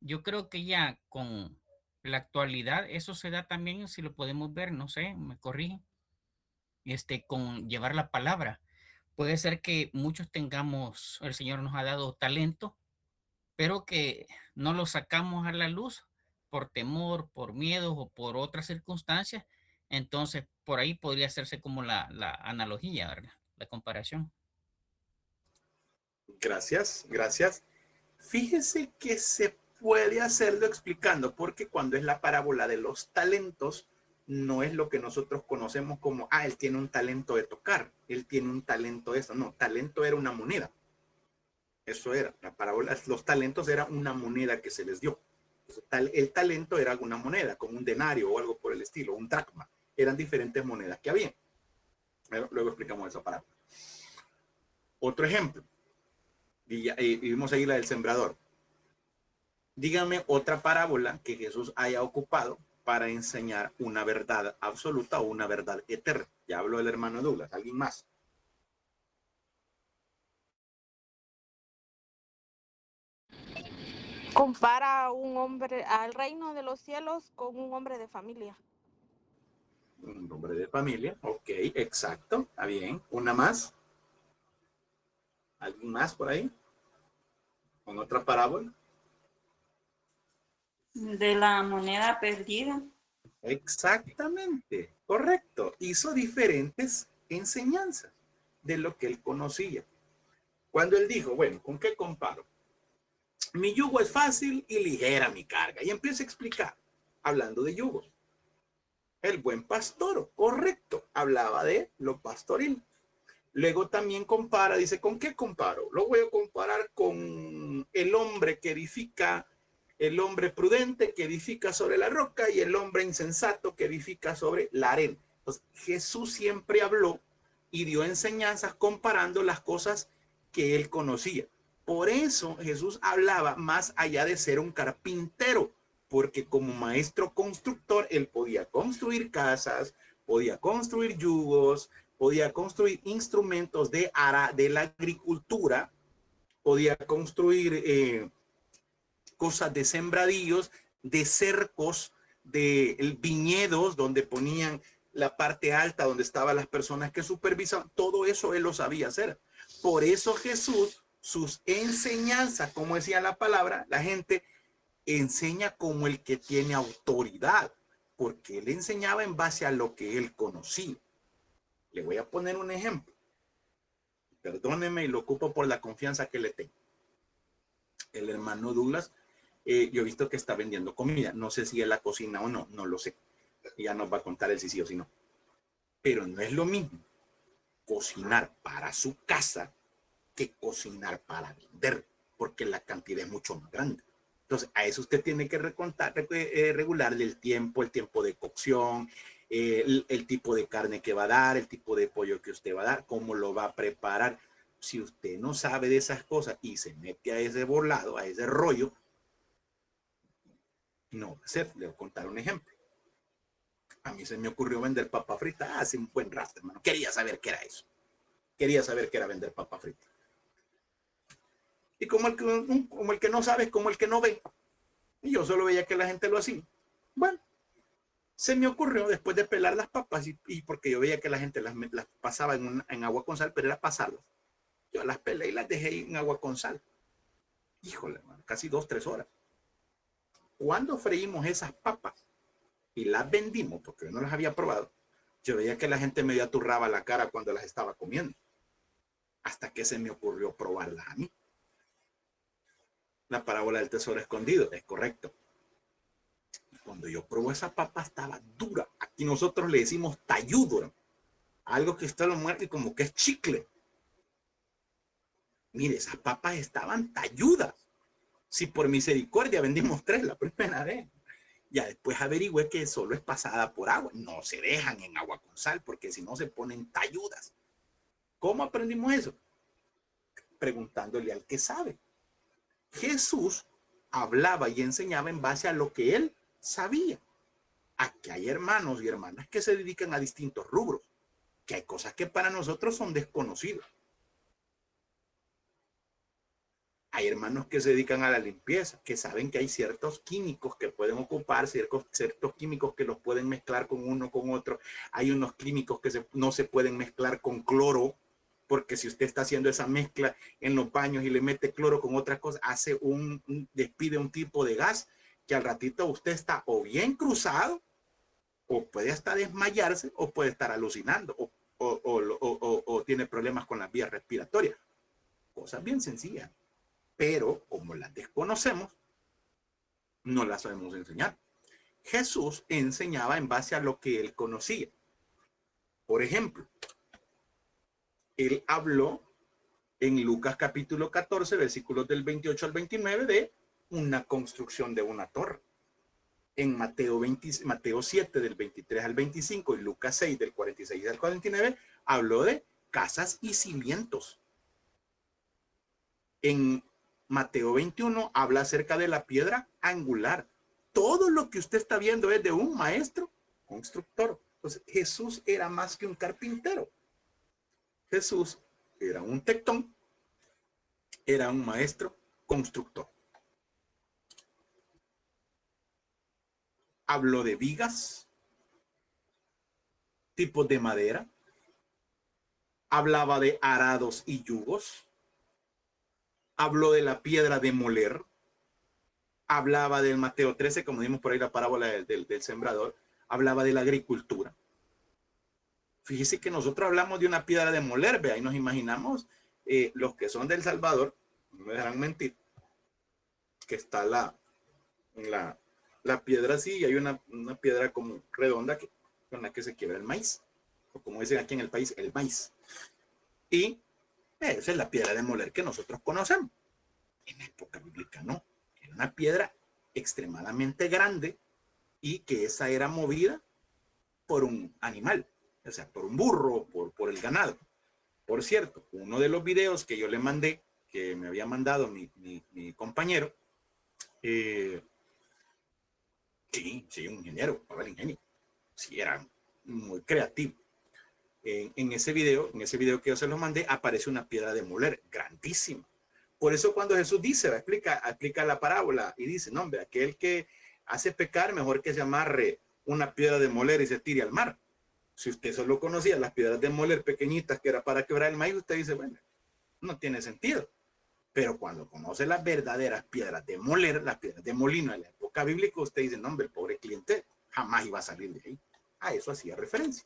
yo creo que ya con la actualidad eso se da también, si lo podemos ver, no sé, me corrigen, con llevar la palabra. Puede ser que muchos tengamos, el Señor nos ha dado talento, pero que no lo sacamos a la luz por temor, por miedo o por otras circunstancias. Entonces, por ahí podría hacerse como la analogía, ¿verdad? La comparación. Gracias, gracias. Fíjese que se puede hacerlo explicando, porque cuando es la parábola de los talentos, no es lo que nosotros conocemos como, él tiene un talento de tocar, él tiene un talento de eso. No, talento era una moneda. Eso era, la parábola, los talentos era una moneda que se les dio. El talento era una moneda, como un denario o algo por el estilo, un dracma. Eran diferentes monedas que había. Luego explicamos esa parábola. Otro ejemplo. Y vimos ahí la del sembrador. Dígame otra parábola que Jesús haya ocupado para enseñar una verdad absoluta o una verdad eterna. Ya habló el hermano Douglas. ¿Alguien más? Compara a un hombre al reino de los cielos con un hombre de familia. Un hombre de familia. Ok, exacto. Está bien. ¿Una más? ¿Alguien más por ahí? ¿Con otra parábola? De la moneda perdida. Exactamente, correcto. Hizo diferentes enseñanzas de lo que él conocía. Cuando él dijo, bueno, ¿con qué comparo? Mi yugo es fácil y ligera mi carga. Y empieza a explicar, hablando de yugos. El buen pastor, correcto, hablaba de lo pastoril. Luego también compara, dice, ¿con qué comparo? Lo voy a comparar con el hombre que edifica, el hombre prudente que edifica sobre la roca y el hombre insensato que edifica sobre la arena. Entonces, Jesús siempre habló y dio enseñanzas comparando las cosas que él conocía. Por eso Jesús hablaba más allá de ser un carpintero, porque como maestro constructor, él podía construir casas, podía construir yugos, podía construir instrumentos de la agricultura, podía construir cosas de sembradíos, de cercos, de viñedos donde ponían la parte alta donde estaban las personas que supervisaban. Todo eso él lo sabía hacer. Por eso Jesús, sus enseñanzas, como decía la palabra, la gente enseña como el que tiene autoridad, porque él enseñaba en base a lo que él conocía. Le voy a poner un ejemplo. Perdóneme y lo ocupo por la confianza que le tengo. El hermano Douglas, yo he visto que está vendiendo comida. No sé si él la cocina o no, no lo sé. Ya nos va a contar el si sí o si no. Pero no es lo mismo cocinar para su casa que cocinar para vender, porque la cantidad es mucho más grande. Entonces, a eso usted tiene que regularle el tiempo de cocción, el tipo de carne que va a dar, el tipo de pollo que usted va a dar, cómo lo va a preparar. si usted no sabe de esas cosas y se mete a ese volado, a ese rollo, no va a ser. Le voy a contar un ejemplo. A mí se me ocurrió vender papa frita hace un buen rato, hermano. Quería saber qué era eso. Quería saber qué era vender papa frita. Y como el que no sabe es como el que no ve. Y yo solo veía que la gente lo hacía. Bueno, se me ocurrió después de pelar las papas, y porque yo veía que la gente las pasaba en agua con sal, pero era pasarlas. Yo las pelé y las dejé en agua con sal. Híjole, hermano, casi 2-3 horas. Cuando freímos esas papas y las vendimos, porque yo no las había probado, yo veía que la gente me aturraba la cara cuando las estaba comiendo. Hasta que se me ocurrió probarlas a mí. La parábola del tesoro escondido, es correcto. Cuando yo probé esa papa estaba dura. Aquí nosotros le decimos talludo. Algo que usted lo muerde como que es chicle. Mire, esas papas estaban talludas. Si por misericordia vendimos 3 la primera vez. Ya después averigüé que solo es pasada por agua. No se dejan en agua con sal porque si no se ponen talludas. ¿Cómo aprendimos eso? Preguntándole al que sabe. Jesús hablaba y enseñaba en base a lo que él sabía. Aquí hay hermanos y hermanas que se dedican a distintos rubros, que hay cosas que para nosotros son desconocidas. Hay hermanos que se dedican a la limpieza, que saben que hay ciertos químicos que pueden ocupar, ciertos químicos que los pueden mezclar con uno con otro. Hay unos químicos que no se pueden mezclar con cloro, porque si usted está haciendo esa mezcla en los baños y le mete cloro con otras cosas, despide un tipo de gas que al ratito usted está o bien cruzado, o puede hasta desmayarse, o puede estar alucinando, o tiene problemas con las vías respiratorias. Cosas bien sencillas, pero como las desconocemos, no las sabemos enseñar. Jesús enseñaba en base a lo que él conocía. Por ejemplo, él habló en Lucas capítulo 14, versículos del 28 al 29, de una construcción de una torre. En Mateo 7, del 23 al 25, y Lucas 6, del 46 al 49, habló de casas y cimientos. En Mateo 21 habla acerca de la piedra angular. Todo lo que usted está viendo es de un maestro constructor. Entonces, Jesús era más que un carpintero. Jesús era un tectón, era un maestro constructor. Habló de vigas, tipos de madera, hablaba de arados y yugos, habló de la piedra de moler, hablaba del Mateo 13, como dimos por ahí la parábola del sembrador, hablaba de la agricultura. Fíjese que nosotros hablamos de una piedra de moler, vea, y nos imaginamos los que son del Salvador, no me dejarán mentir, que está la piedra así, y hay una piedra como redonda con la que se quiebra el maíz, o como dicen aquí en el país, el maíz. Y esa es la piedra de moler que nosotros conocemos. En la época bíblica no, era una piedra extremadamente grande y que esa era movida por un animal, o sea, por un burro, por el ganado. Por cierto, uno de los videos que yo le mandé, que me había mandado mi compañero, sí, un ingeniero, el ingenio, sí, era muy creativo. En ese video que yo se los mandé, aparece una piedra de moler grandísima. Por eso cuando Jesús dice, explica la parábola y dice, no, hombre, aquel que hace pecar, mejor que se amarre una piedra de moler y se tire al mar. Si usted solo conocía las piedras de moler pequeñitas que era para quebrar el maíz, usted dice, bueno, no tiene sentido. Pero cuando conoce las verdaderas piedras de moler, las piedras de molino en la época bíblica, usted dice, no, hombre, el pobre cliente jamás iba a salir de ahí. A eso hacía referencia.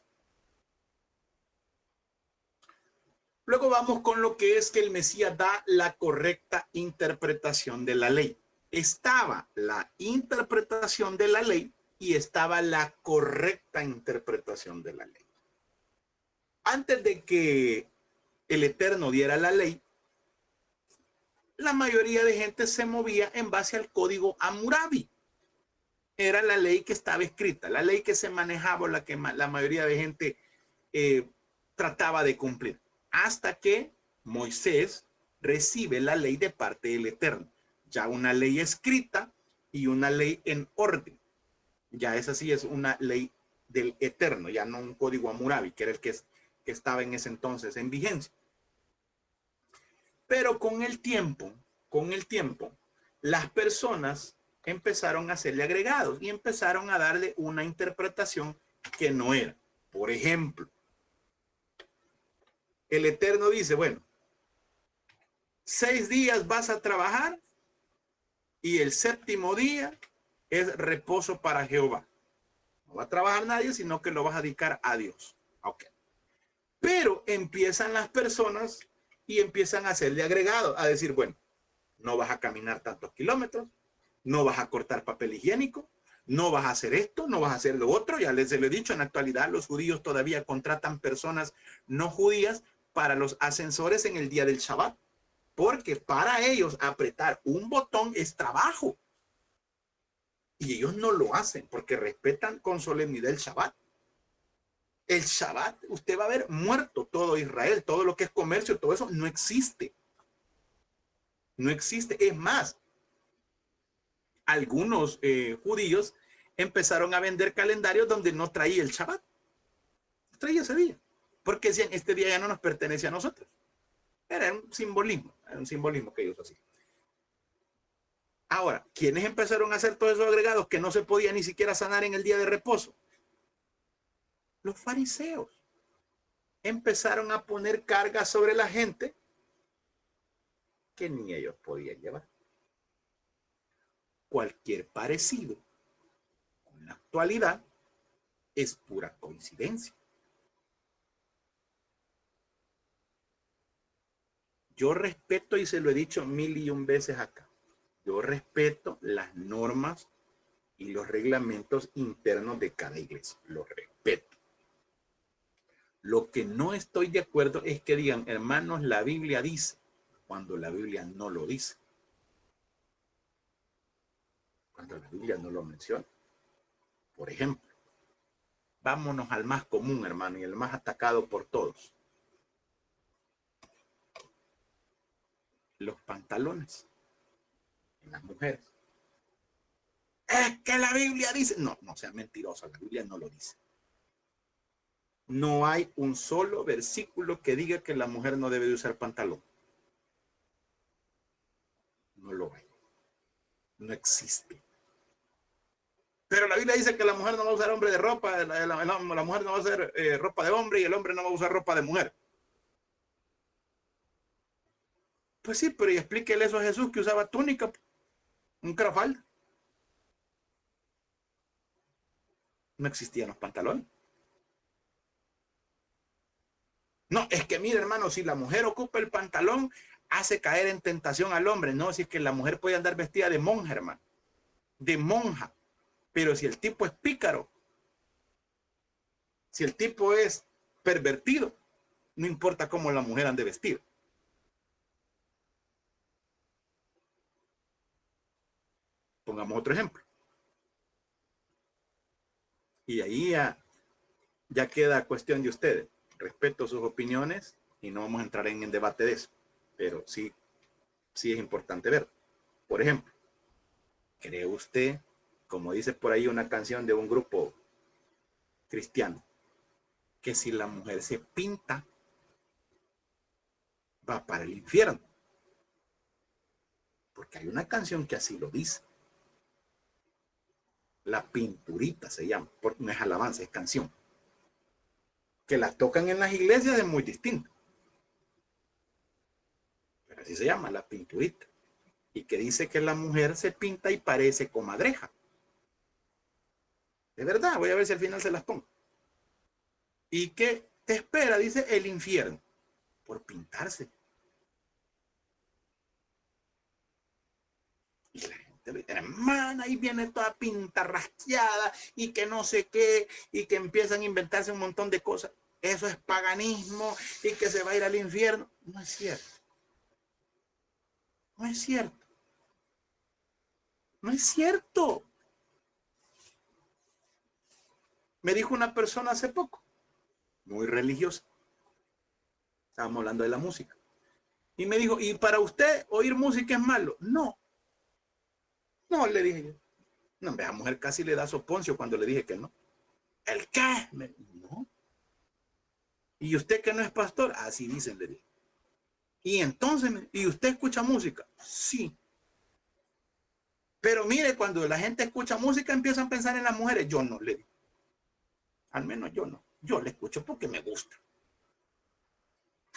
Luego vamos con lo que es que el Mesías da la correcta interpretación de la ley. Estaba la interpretación de la ley y estaba la correcta interpretación de la ley. Antes de que el Eterno diera la ley, la mayoría de gente se movía en base al código Hammurabi. Era la ley que estaba escrita, la ley que se manejaba, la mayoría de gente trataba de cumplir. Hasta que Moisés recibe la ley de parte del Eterno. Ya una ley escrita y una ley en orden. Ya esa sí es una ley del Eterno, ya no un código Hammurabi, que era el que estaba en ese entonces en vigencia. Pero con el tiempo, las personas empezaron a hacerle agregados y empezaron a darle una interpretación que no era. Por ejemplo, el Eterno dice, bueno, 6 días vas a trabajar y el 7º día es reposo para Jehová. No va a trabajar nadie, sino que lo vas a dedicar a Dios. Okay. Pero empiezan las personas y empiezan a hacerle agregado, a decir, bueno, no vas a caminar tantos kilómetros, no vas a cortar papel higiénico, no vas a hacer esto, no vas a hacer lo otro. Ya les he dicho, en la actualidad los judíos todavía contratan personas no judías para los ascensores en el día del Shabbat, porque para ellos apretar un botón es trabajo. Y ellos no lo hacen porque respetan con solemnidad el Shabbat. El Shabbat, usted va a ver muerto todo Israel, todo lo que es comercio, todo eso no existe. No existe. Es más, algunos judíos empezaron a vender calendarios donde no traía el Shabbat. No traía ese día. Porque decían, este día ya no nos pertenece a nosotros. Era un simbolismo que ellos hacían. Ahora, ¿quiénes empezaron a hacer todos esos agregados que no se podía ni siquiera sanar en el día de reposo? Los fariseos empezaron a poner cargas sobre la gente que ni ellos podían llevar. Cualquier parecido con la actualidad es pura coincidencia. Yo respeto, y se lo he dicho 1001 veces acá, yo respeto las normas y los reglamentos internos de cada iglesia. Los respeto. Lo que no estoy de acuerdo es que digan, hermanos, la Biblia dice, cuando la Biblia no lo dice. Cuando la Biblia no lo menciona. Por ejemplo, vámonos al más común, hermano, y el más atacado por todos. Los pantalones en las mujeres. Es que la Biblia dice. No, no sea mentirosa, la Biblia no lo dice. No hay un solo versículo que diga que la mujer no debe de usar pantalón. No lo hay. No existe. Pero la Biblia dice que la mujer no va a usar hombre de ropa, la mujer no va a usar ropa de hombre y el hombre no va a usar ropa de mujer. Pues sí, pero y explíquele eso a Jesús, que usaba túnica, un crafalda. No existían los pantalones. No, es que mire, hermano, si la mujer ocupa el pantalón, hace caer en tentación al hombre. No, si es que la mujer puede andar vestida de monja, hermano, de monja. Pero si el tipo es pícaro, si el tipo es pervertido, no importa cómo la mujer ande vestida. Pongamos otro ejemplo. Y ahí ya queda cuestión de ustedes. Respeto sus opiniones y no vamos a entrar en el debate de eso. Pero sí es importante ver. Por ejemplo, ¿cree usted, como dice por ahí una canción de un grupo cristiano, que si la mujer se pinta, va para el infierno? Porque hay una canción que así lo dice. La pinturita se llama, porque no es alabanza, es canción. Que la tocan en las iglesias es muy distinto. Pero así se llama, la pinturita. Y que dice que la mujer se pinta y parece comadreja. De verdad, voy a ver si al final se las pongo. Y que te espera, dice, el infierno, por pintarse. Y la gente, hermana, ahí viene toda pintarrasqueada y que no sé qué, y que empiezan a inventarse un montón de cosas. Eso es paganismo y que se va a ir al infierno. No es cierto. No es cierto. No es cierto. Me dijo una persona hace poco, muy religiosa. Estábamos hablando de la música. Y me dijo, ¿y para usted oír música es malo? No. No, le dije yo. No, hombre, a la mujer casi le da soponcio cuando le dije que no. ¿El qué? No. ¿Y usted que no es pastor? Así dicen, le dije. Y entonces, ¿y usted escucha música? Sí. Pero mire, cuando la gente escucha música empiezan a pensar en las mujeres. Yo no, le digo. Al menos yo no. Yo le escucho porque me gusta.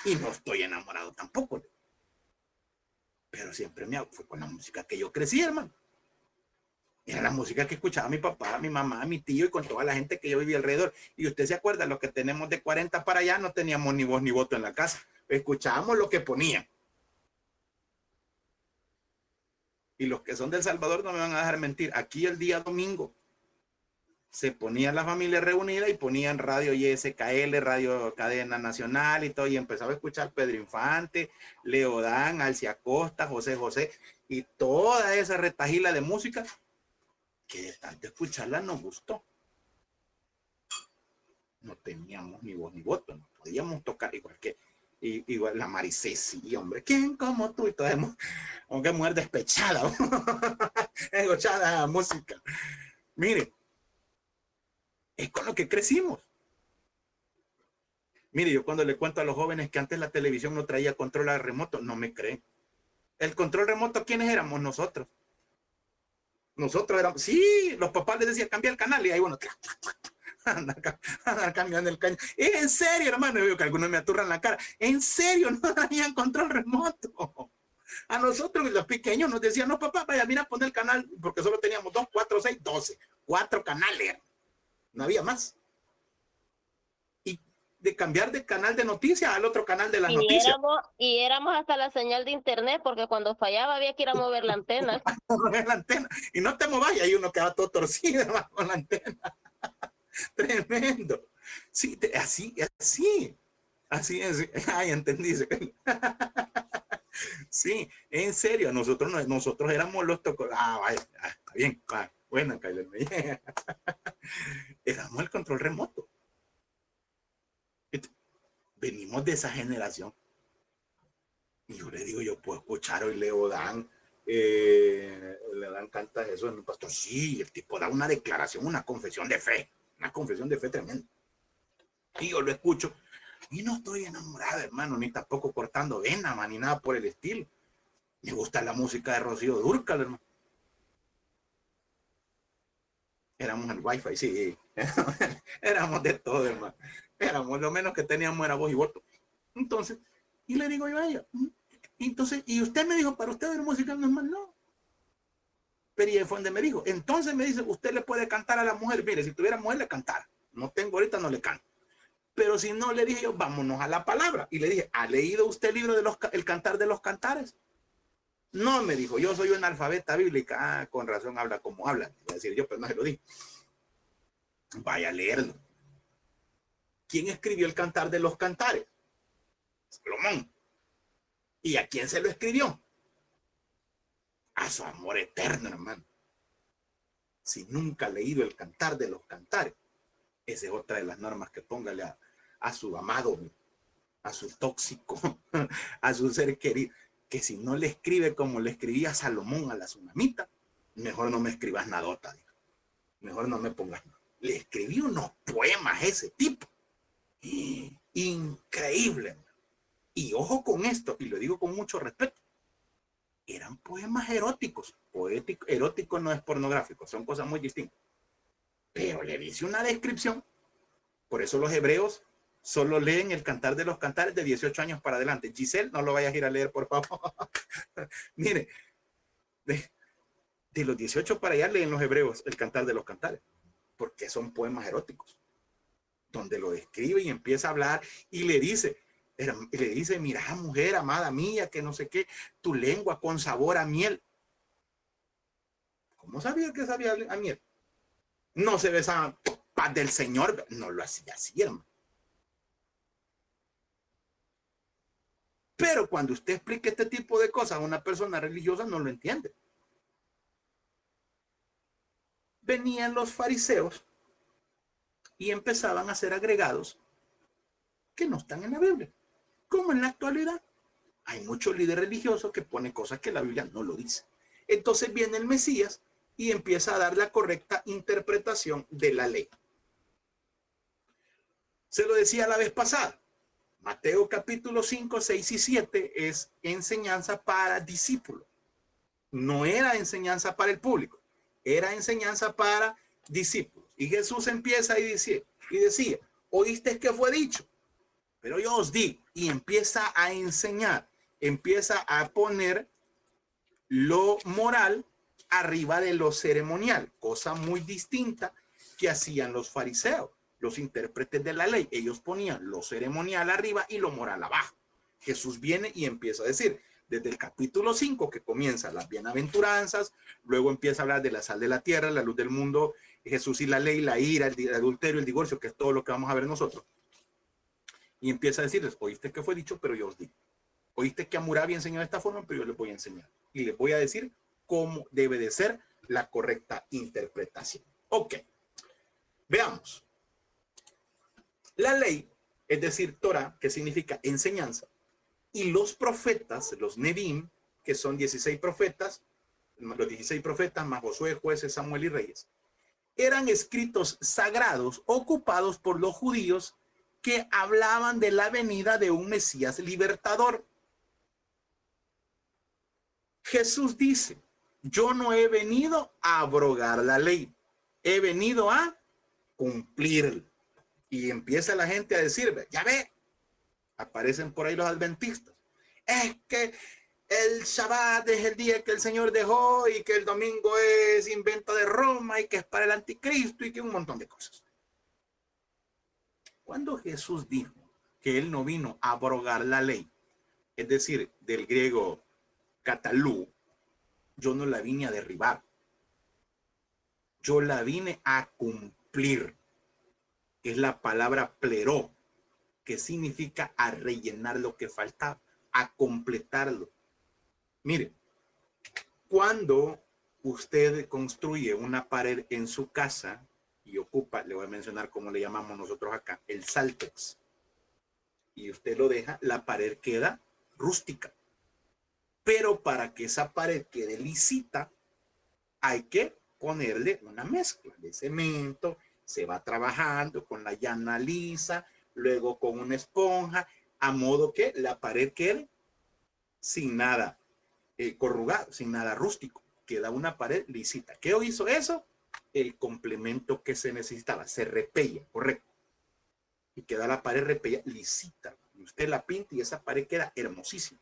Y no estoy enamorado tampoco. Pero siempre fue con la música que yo crecí, hermano. Era la música que escuchaba mi papá, mi mamá, mi tío y con toda la gente que yo vivía alrededor. Y usted se acuerda, los que tenemos de 40 para allá no teníamos ni voz ni voto en la casa. Escuchábamos lo que ponían. Y los que son del Salvador no me van a dejar mentir. Aquí el día domingo se ponía la familia reunida y ponían radio YSKL, radio Cadena Nacional y todo. Y empezaba a escuchar Pedro Infante, Leodán, Alcia Costa, José José y toda esa retajila de música que de tanto escucharla nos gustó. No teníamos ni voz ni voto, no podíamos tocar igual la Maricesi, hombre, ¿quién como tú? Y todo, aunque mujer despechada, escuchada música. Mire, es con lo que crecimos. Mire, yo cuando le cuento a los jóvenes que antes la televisión no traía control remoto, no me creen. El control remoto, ¿quiénes éramos? Nosotros. Nosotros éramos, sí, los papás les decían cambia el canal y ahí bueno, andar cambiando el caño. En serio, hermano, yo veo que algunos me aturran la cara. En serio, no traían control remoto. A nosotros, los pequeños, nos decían, no, papá, vaya, mira, pon el canal, porque solo teníamos 2, 4, 6, 12, 4 canales. No había más. Y de cambiar de canal de noticias al otro canal de las noticias. Y éramos hasta la señal de internet, porque cuando fallaba había que ir a mover la antena. La antena. Y no te movas, y ahí uno queda todo torcido con la antena. Tremendo. Sí, así. Ay, entendí. Sí, en serio, nosotros éramos los tocos. Vaya, está bien. Bueno, Kyler, éramos el control remoto. Venimos de esa generación. Y yo le digo, yo puedo escuchar hoy Leodán. Leodán canta eso en un pastor. Sí, el tipo da una declaración, una confesión de fe. Una confesión de fe tremenda. Y yo lo escucho. Y no estoy enamorado, hermano, ni tampoco cortando vena, man, ni nada por el estilo. Me gusta la música de Rocío Dúrcal, hermano. Éramos el wifi, sí. Éramos de todo, hermano. Éramos, lo menos que teníamos era voz y voto. Entonces, y le digo yo a ella, entonces, y usted me dijo, para usted ver música no es mal, no. Pero y fue donde me dijo, entonces me dice, usted le puede cantar a la mujer, mire, si tuviera mujer le cantara. No tengo ahorita, no le canto. Pero si no, le dije yo, vámonos a la palabra. Y le dije, ¿ha leído usted el libro de El Cantar de los Cantares? No, me dijo, yo soy una analfabeta bíblica. Con razón habla como habla. Voy a decir yo, pero no se lo dije. Vaya a leerlo. ¿Quién escribió el Cantar de los Cantares? Salomón. ¿Y a quién se lo escribió? A su amor eterno, hermano. Si nunca ha leído el Cantar de los Cantares, esa es otra de las normas que póngale a su amado, a su tóxico, a su ser querido, que si no le escribe como le escribía Salomón a la tsunamita, mejor no me escribas nadota, mejor no me pongas nada. Le escribí unos poemas a ese tipo, increíble. Y ojo con esto, y lo digo con mucho respeto, eran poemas eróticos. Erótico no es pornográfico, son cosas muy distintas. Pero le dice una descripción. Por eso los hebreos solo leen el Cantar de los Cantares de 18 años para adelante. Giselle, no lo vayas a ir a leer, por favor. Mire, de los 18 para allá leen los hebreos el Cantar de los Cantares, porque son poemas eróticos, donde lo describe y empieza a hablar y le dice, mira, mujer amada mía, que no sé qué, tu lengua con sabor a miel. ¿Cómo sabía que sabía a miel? No se besaba paz del Señor, no lo hacía así, hermano. Pero cuando usted explica este tipo de cosas a una persona religiosa, no lo entiende. Venían los fariseos y empezaban a ser agregados que no están en la Biblia, como en la actualidad. Hay muchos líderes religiosos que ponen cosas que la Biblia no lo dice. Entonces viene el Mesías y empieza a dar la correcta interpretación de la ley. Se lo decía la vez pasada. Mateo capítulo 5, 6 y 7 es enseñanza para discípulos. No era enseñanza para el público, era enseñanza para discípulos. Y Jesús empieza y decía, oíste que fue dicho, pero yo os digo, y empieza a enseñar, empieza a poner lo moral arriba de lo ceremonial, cosa muy distinta que hacían los fariseos. Los intérpretes de la ley, ellos ponían lo ceremonial arriba y lo moral abajo. Jesús viene y empieza a decir, desde el capítulo 5 que comienza las bienaventuranzas, luego empieza a hablar de la sal de la tierra, la luz del mundo, Jesús y la ley, la ira, el adulterio, el divorcio, que es todo lo que vamos a ver nosotros. Y empieza a decirles, oíste que fue dicho, pero yo os digo. Oíste que Hammurabi enseñó de esta forma, pero yo les voy a enseñar. Y les voy a decir cómo debe de ser la correcta interpretación. Ok, veamos. La ley, es decir, Torah, que significa enseñanza, y los profetas, los Nebim, que son 16 profetas, los 16 profetas más Josué, jueces, Samuel y reyes, eran escritos sagrados ocupados por los judíos que hablaban de la venida de un Mesías libertador. Jesús dice, yo no he venido a abrogar la ley, he venido a cumplirla. Y empieza la gente a decir, ya ve, aparecen por ahí los adventistas. Es que el Shabbat es el día que el Señor dejó y que el domingo es invento de Roma y que es para el anticristo y que un montón de cosas. Cuando Jesús dijo que él no vino a abrogar la ley, es decir, del griego katalú, yo no la vine a derribar. Yo la vine a cumplir. Es la palabra pleró, que significa a rellenar lo que faltaba, a completarlo. Mire, cuando usted construye una pared en su casa y ocupa, le voy a mencionar cómo le llamamos nosotros acá, el saltex, y usted lo deja, la pared queda rústica. Pero para que esa pared quede lisita, hay que ponerle una mezcla de cemento. Se va trabajando con la llana lisa, luego con una esponja, a modo que la pared quede sin nada corrugado, sin nada rústico. Queda una pared lisita. ¿Qué hizo eso? El complemento que se necesitaba. Se repella, correcto. Y queda la pared repella lisita. Y usted la pinta y esa pared queda hermosísima.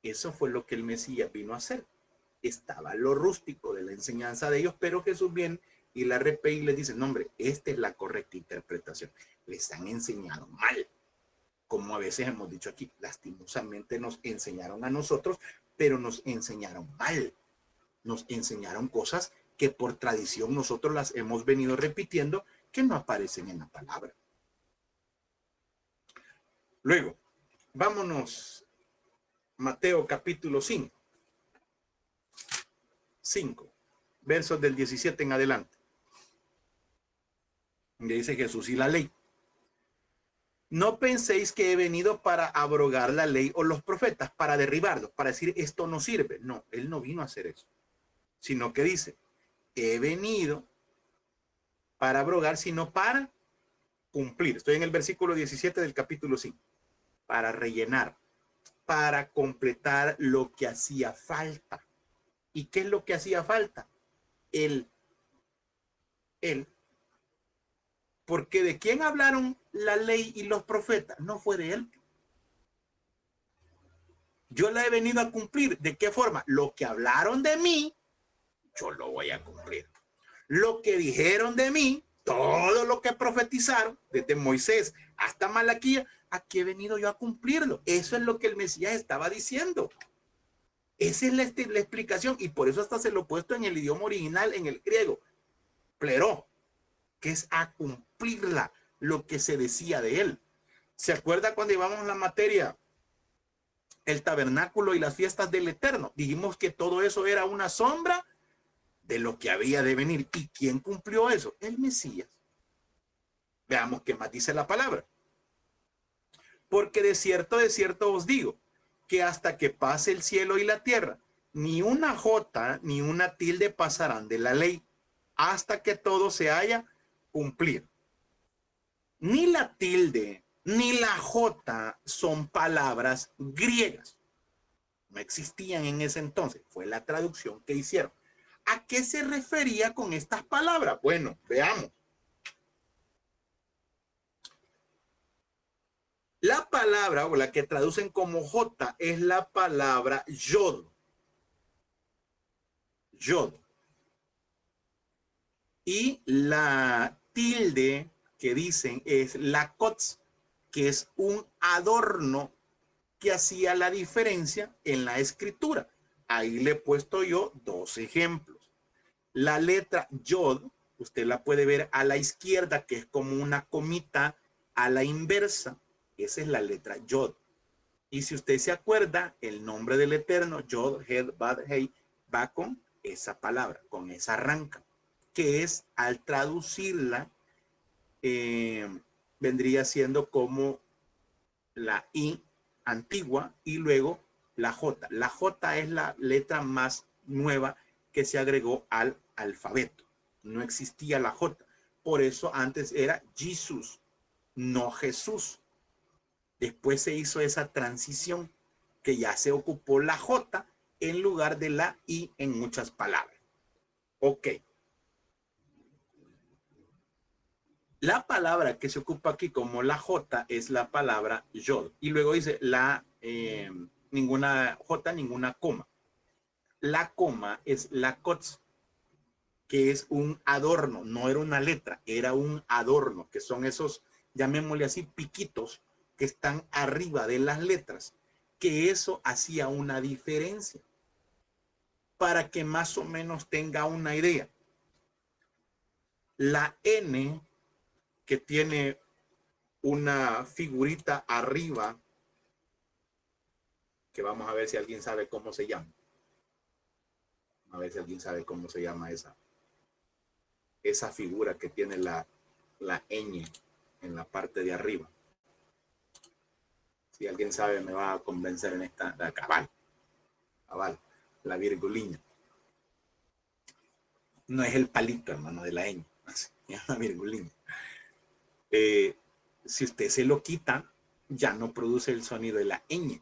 Eso fue lo que el Mesías vino a hacer. Estaba lo rústico de la enseñanza de ellos, pero Jesús viene y la repella y les dice, no hombre, esta es la correcta interpretación. Les han enseñado mal. Como a veces hemos dicho aquí, lastimosamente nos enseñaron a nosotros, pero nos enseñaron mal. Nos enseñaron cosas que por tradición nosotros las hemos venido repitiendo, que no aparecen en la palabra. Luego, vámonos, Mateo capítulo 5, versos del 17 en adelante. Le dice Jesús y la ley. No penséis que he venido para abrogar la ley o los profetas, para derribarlos, para decir esto no sirve. No, él no vino a hacer eso, sino que dice, he venido para abrogar, sino para cumplir. Estoy en el versículo 17 del capítulo 5. Para rellenar, para completar lo que hacía falta. ¿Y qué es lo que hacía falta? Él. Porque ¿de quién hablaron la ley y los profetas? No fue de él. Yo la he venido a cumplir. ¿De qué forma? Lo que hablaron de mí, yo lo voy a cumplir. Lo que dijeron de mí, todo lo que profetizaron, desde Moisés hasta Malaquía, aquí he venido yo a cumplirlo. Eso es lo que el Mesías estaba diciendo. Esa es la explicación, y por eso hasta se lo he puesto en el idioma original, en el griego, pleró, que es a cumplirla, lo que se decía de él. ¿Se acuerda cuando llevamos la materia, el tabernáculo y las fiestas del Eterno? Dijimos que todo eso era una sombra de lo que había de venir. ¿Y quién cumplió eso? El Mesías. Veamos qué más dice la palabra. Porque de cierto os digo, que hasta que pase el cielo y la tierra, ni una jota ni una tilde pasarán de la ley hasta que todo se haya cumplido. Ni la tilde ni la jota son palabras griegas. No existían en ese entonces. Fue la traducción que hicieron. ¿A qué se refería con estas palabras? Bueno, veamos. La palabra o la que traducen como J es la palabra yod. Yod. Y la tilde que dicen es la kotz, que es un adorno que hacía la diferencia en la escritura. Ahí le he puesto yo 2 ejemplos. La letra yod, usted la puede ver a la izquierda, que es como una comita a la inversa. Esa es la letra yod. Y si usted se acuerda, el nombre del Eterno, yod, hed, bad, hei, va con esa palabra, con esa arranca, que es, al traducirla, vendría siendo como la I antigua y luego la J. La J es la letra más nueva que se agregó al alfabeto. No existía la J. Por eso antes era Jesús, no Jesús. Después se hizo esa transición que ya se ocupó la J en lugar de la I en muchas palabras. Ok. La palabra que se ocupa aquí como la J es la palabra yod. Y luego dice ninguna J, ninguna coma. La coma es la kotz, que es un adorno. No era una letra, era un adorno, que son esos, llamémosle así, piquitos que están arriba de las letras. Que eso hacía una diferencia. Para que más o menos tenga una idea. La N, que tiene una figurita arriba, que vamos a ver si alguien sabe cómo se llama. A ver si alguien sabe cómo se llama esa figura que tiene la ñ en la parte de arriba. Si alguien sabe, me va a convencer en esta, cabal, la virgulina. No es el palito, hermano, de la ñ, se llama virgulina. Si usted se lo quita, ya no produce el sonido de la ñ.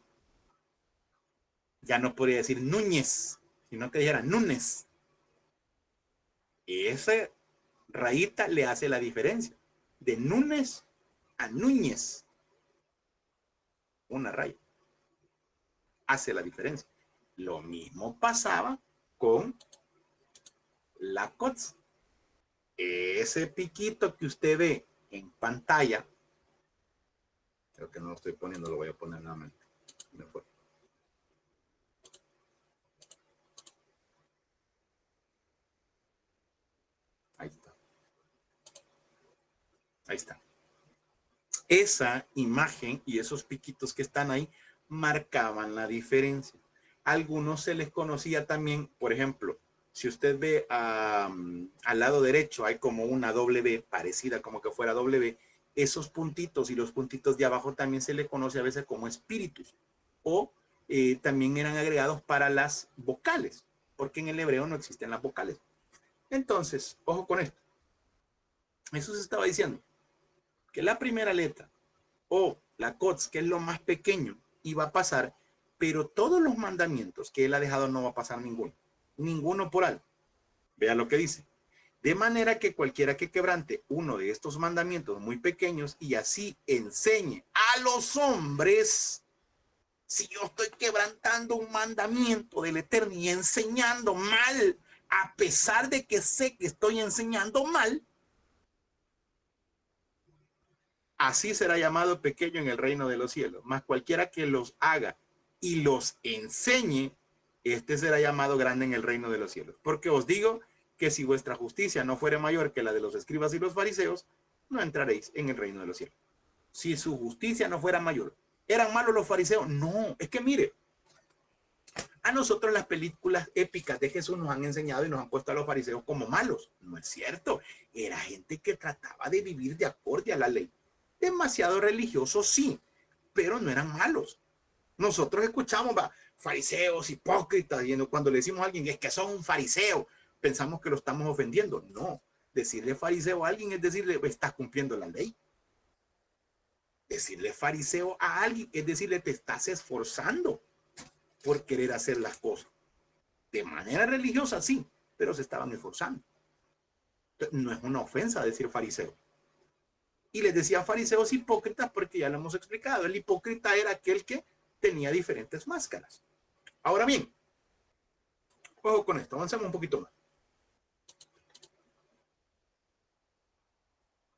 Ya no podría decir Núñez, sino que dijera Núñez. Esa rayita le hace la diferencia. De Núñez a Núñez. Una raya. Hace la diferencia. Lo mismo pasaba con la kotz. Ese piquito que usted ve en pantalla, creo que no lo estoy poniendo, lo voy a poner nuevamente. Mejor. Ahí está. Ahí está. Esa imagen y esos piquitos que están ahí marcaban la diferencia. A algunos se les conocía también, por ejemplo, si usted ve al lado derecho hay como una W parecida como que fuera W. Esos puntitos y los puntitos de abajo también se le conoce a veces como espíritus. O también eran agregados para las vocales, porque en el hebreo no existen las vocales. Entonces, ojo con esto. Jesús estaba diciendo que la primera letra o la kotz, que es lo más pequeño, iba a pasar, pero todos los mandamientos que él ha dejado no va a pasar ninguno. Ninguno por alto. Vea lo que dice. De manera que cualquiera que quebrante uno de estos mandamientos muy pequeños y así enseñe a los hombres, si yo estoy quebrantando un mandamiento del Eterno y enseñando mal, a pesar de que sé que estoy enseñando mal, así será llamado pequeño en el reino de los cielos. Mas cualquiera que los haga y los enseñe, este será llamado grande en el reino de los cielos. Porque os digo que si vuestra justicia no fuere mayor que la de los escribas y los fariseos, no entraréis en el reino de los cielos. Si su justicia no fuera mayor. ¿Eran malos los fariseos? No, es que mire, a nosotros las películas épicas de Jesús nos han enseñado y nos han puesto a los fariseos como malos. No es cierto. Era gente que trataba de vivir de acorde a la ley. Demasiado religiosos, sí, pero no eran malos. Nosotros escuchamos fariseos, hipócritas, y cuando le decimos a alguien es que son un fariseo, pensamos que lo estamos ofendiendo. No, decirle fariseo a alguien es decirle estás cumpliendo la ley. Decirle fariseo a alguien es decirle te estás esforzando por querer hacer las cosas. De manera religiosa, sí, pero se estaban esforzando. Entonces, no es una ofensa decir fariseo. Y les decía fariseos hipócritas porque ya lo hemos explicado. El hipócrita era aquel que tenía diferentes máscaras. Ahora bien, ojo con esto, avancemos un poquito más.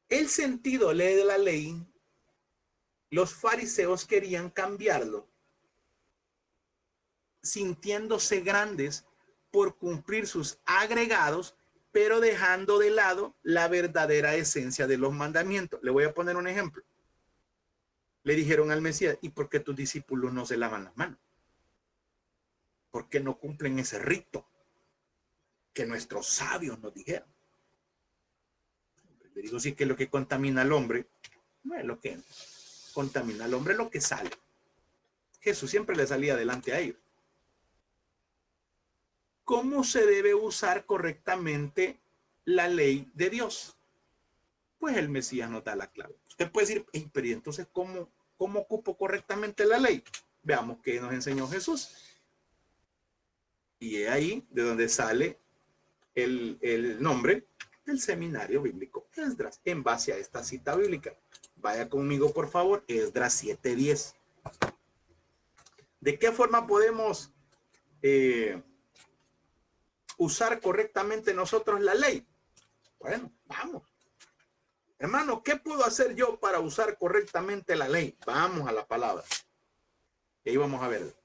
El sentido de la ley, los fariseos querían cambiarlo, sintiéndose grandes por cumplir sus agregados, pero dejando de lado la verdadera esencia de los mandamientos. Le voy a poner un ejemplo. Le dijeron al Mesías, ¿y por qué tus discípulos no se lavan las manos? ¿Por qué no cumplen ese rito que nuestros sabios nos dijeron? Le digo, sí, que lo que contamina al hombre no es lo que contamina al hombre, es lo que sale. Jesús siempre le salía adelante a ellos. ¿Cómo se debe usar correctamente la ley de Dios? Pues el Mesías nos da la clave. Usted puede decir, pero ¿y entonces cómo ocupo correctamente la ley? Veamos qué nos enseñó Jesús. Y es ahí de donde sale el nombre del seminario bíblico Esdras, en base a esta cita bíblica. Vaya conmigo, por favor, Esdras 7:10. ¿De qué forma podemos usar correctamente nosotros la ley? Bueno, vamos. Hermano, ¿qué puedo hacer yo para usar correctamente la ley? Vamos a la palabra. Y ahí vamos a ver.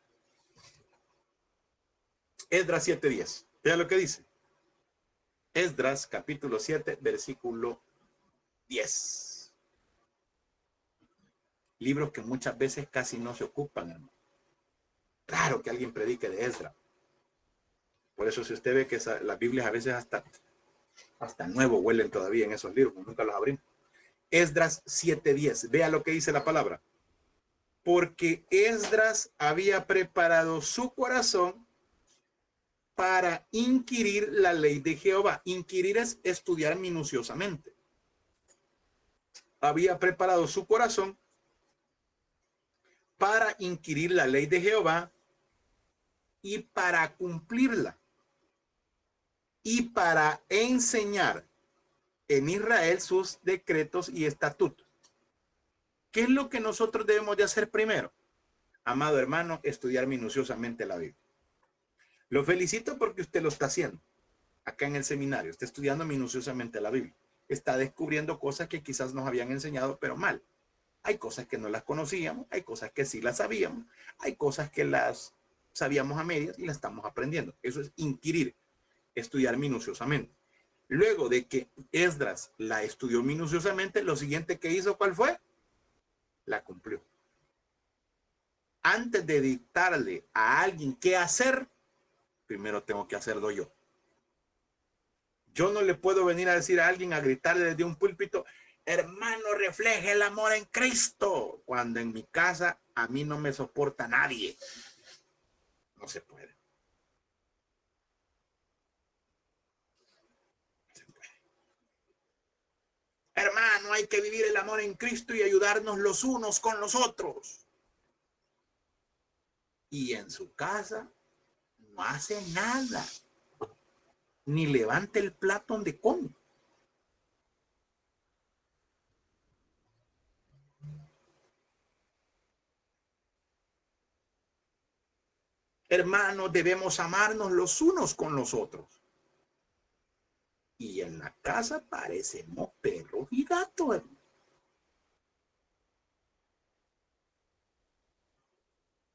Esdras 7:10. Vea lo que dice. Esdras capítulo 7, versículo 10. Libros que muchas veces casi no se ocupan, hermano. Raro que alguien predique de Esdras. Por eso si usted ve que las Biblias a veces hasta nuevo huelen todavía en esos libros, nunca los abrimos. Esdras 7:10. Vea lo que dice la palabra. Porque Esdras había preparado su corazón para inquirir la ley de Jehová. Inquirir es estudiar minuciosamente. Había preparado su corazón para inquirir la ley de Jehová y para cumplirla y para enseñar en Israel sus decretos y estatutos. ¿Qué es lo que nosotros debemos de hacer primero? Amado hermano, estudiar minuciosamente la Biblia. Lo felicito porque usted lo está haciendo. Acá en el seminario, está estudiando minuciosamente la Biblia. Está descubriendo cosas que quizás nos habían enseñado, pero mal. Hay cosas que no las conocíamos, hay cosas que sí las sabíamos, hay cosas que las sabíamos a medias y las estamos aprendiendo. Eso es inquirir, estudiar minuciosamente. Luego de que Esdras la estudió minuciosamente, lo siguiente que hizo, ¿cuál fue? La cumplió. Antes de dictarle a alguien qué hacer, primero tengo que hacerlo yo. Yo no le puedo venir a decir a alguien, a gritarle desde un púlpito, hermano, refleje el amor en Cristo, cuando en mi casa a mí no me soporta nadie. No se puede. No se puede. Hermano, hay que vivir el amor en Cristo y ayudarnos los unos con los otros. Y en su casa no hace nada, ni levante el plato donde come. Hermanos, debemos amarnos los unos con los otros. Y en la casa parecemos perros y gatos, hermano.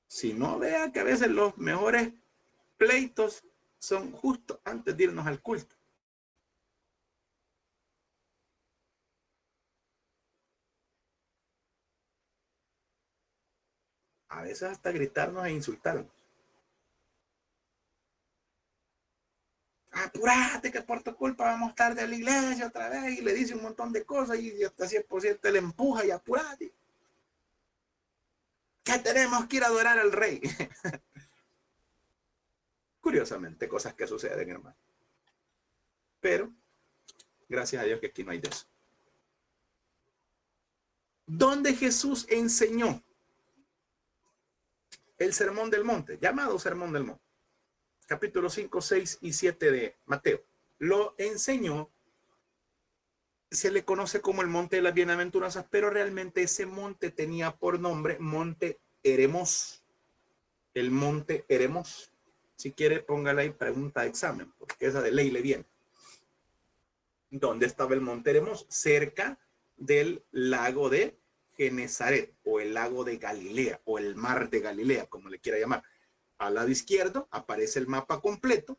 Si no, vea que a veces los mejores pleitos son justo antes de irnos al culto. A veces hasta gritarnos e insultarnos. Apúrate que por tu culpa vamos tarde a la iglesia otra vez, y le dice un montón de cosas y hasta 100% le empuja y apúrate. ¿Qué que tenemos que ir a adorar al rey. Curiosamente, cosas que suceden, hermano. Pero, gracias a Dios que aquí no hay de eso. ¿Dónde Jesús enseñó el Sermón del Monte? Llamado Sermón del Monte. Capítulo 5, 6 y 7 de Mateo. Lo enseñó, se le conoce como el Monte de las Bienaventuranzas, pero realmente ese monte tenía por nombre Monte Eremos. El Monte Eremos. Si quiere, póngale ahí pregunta de examen, porque esa de ley le viene. ¿Dónde estaba el Monte Eremos? Cerca del lago de Genezaret, o el lago de Galilea, o el mar de Galilea, como le quiera llamar. Al lado izquierdo aparece el mapa completo.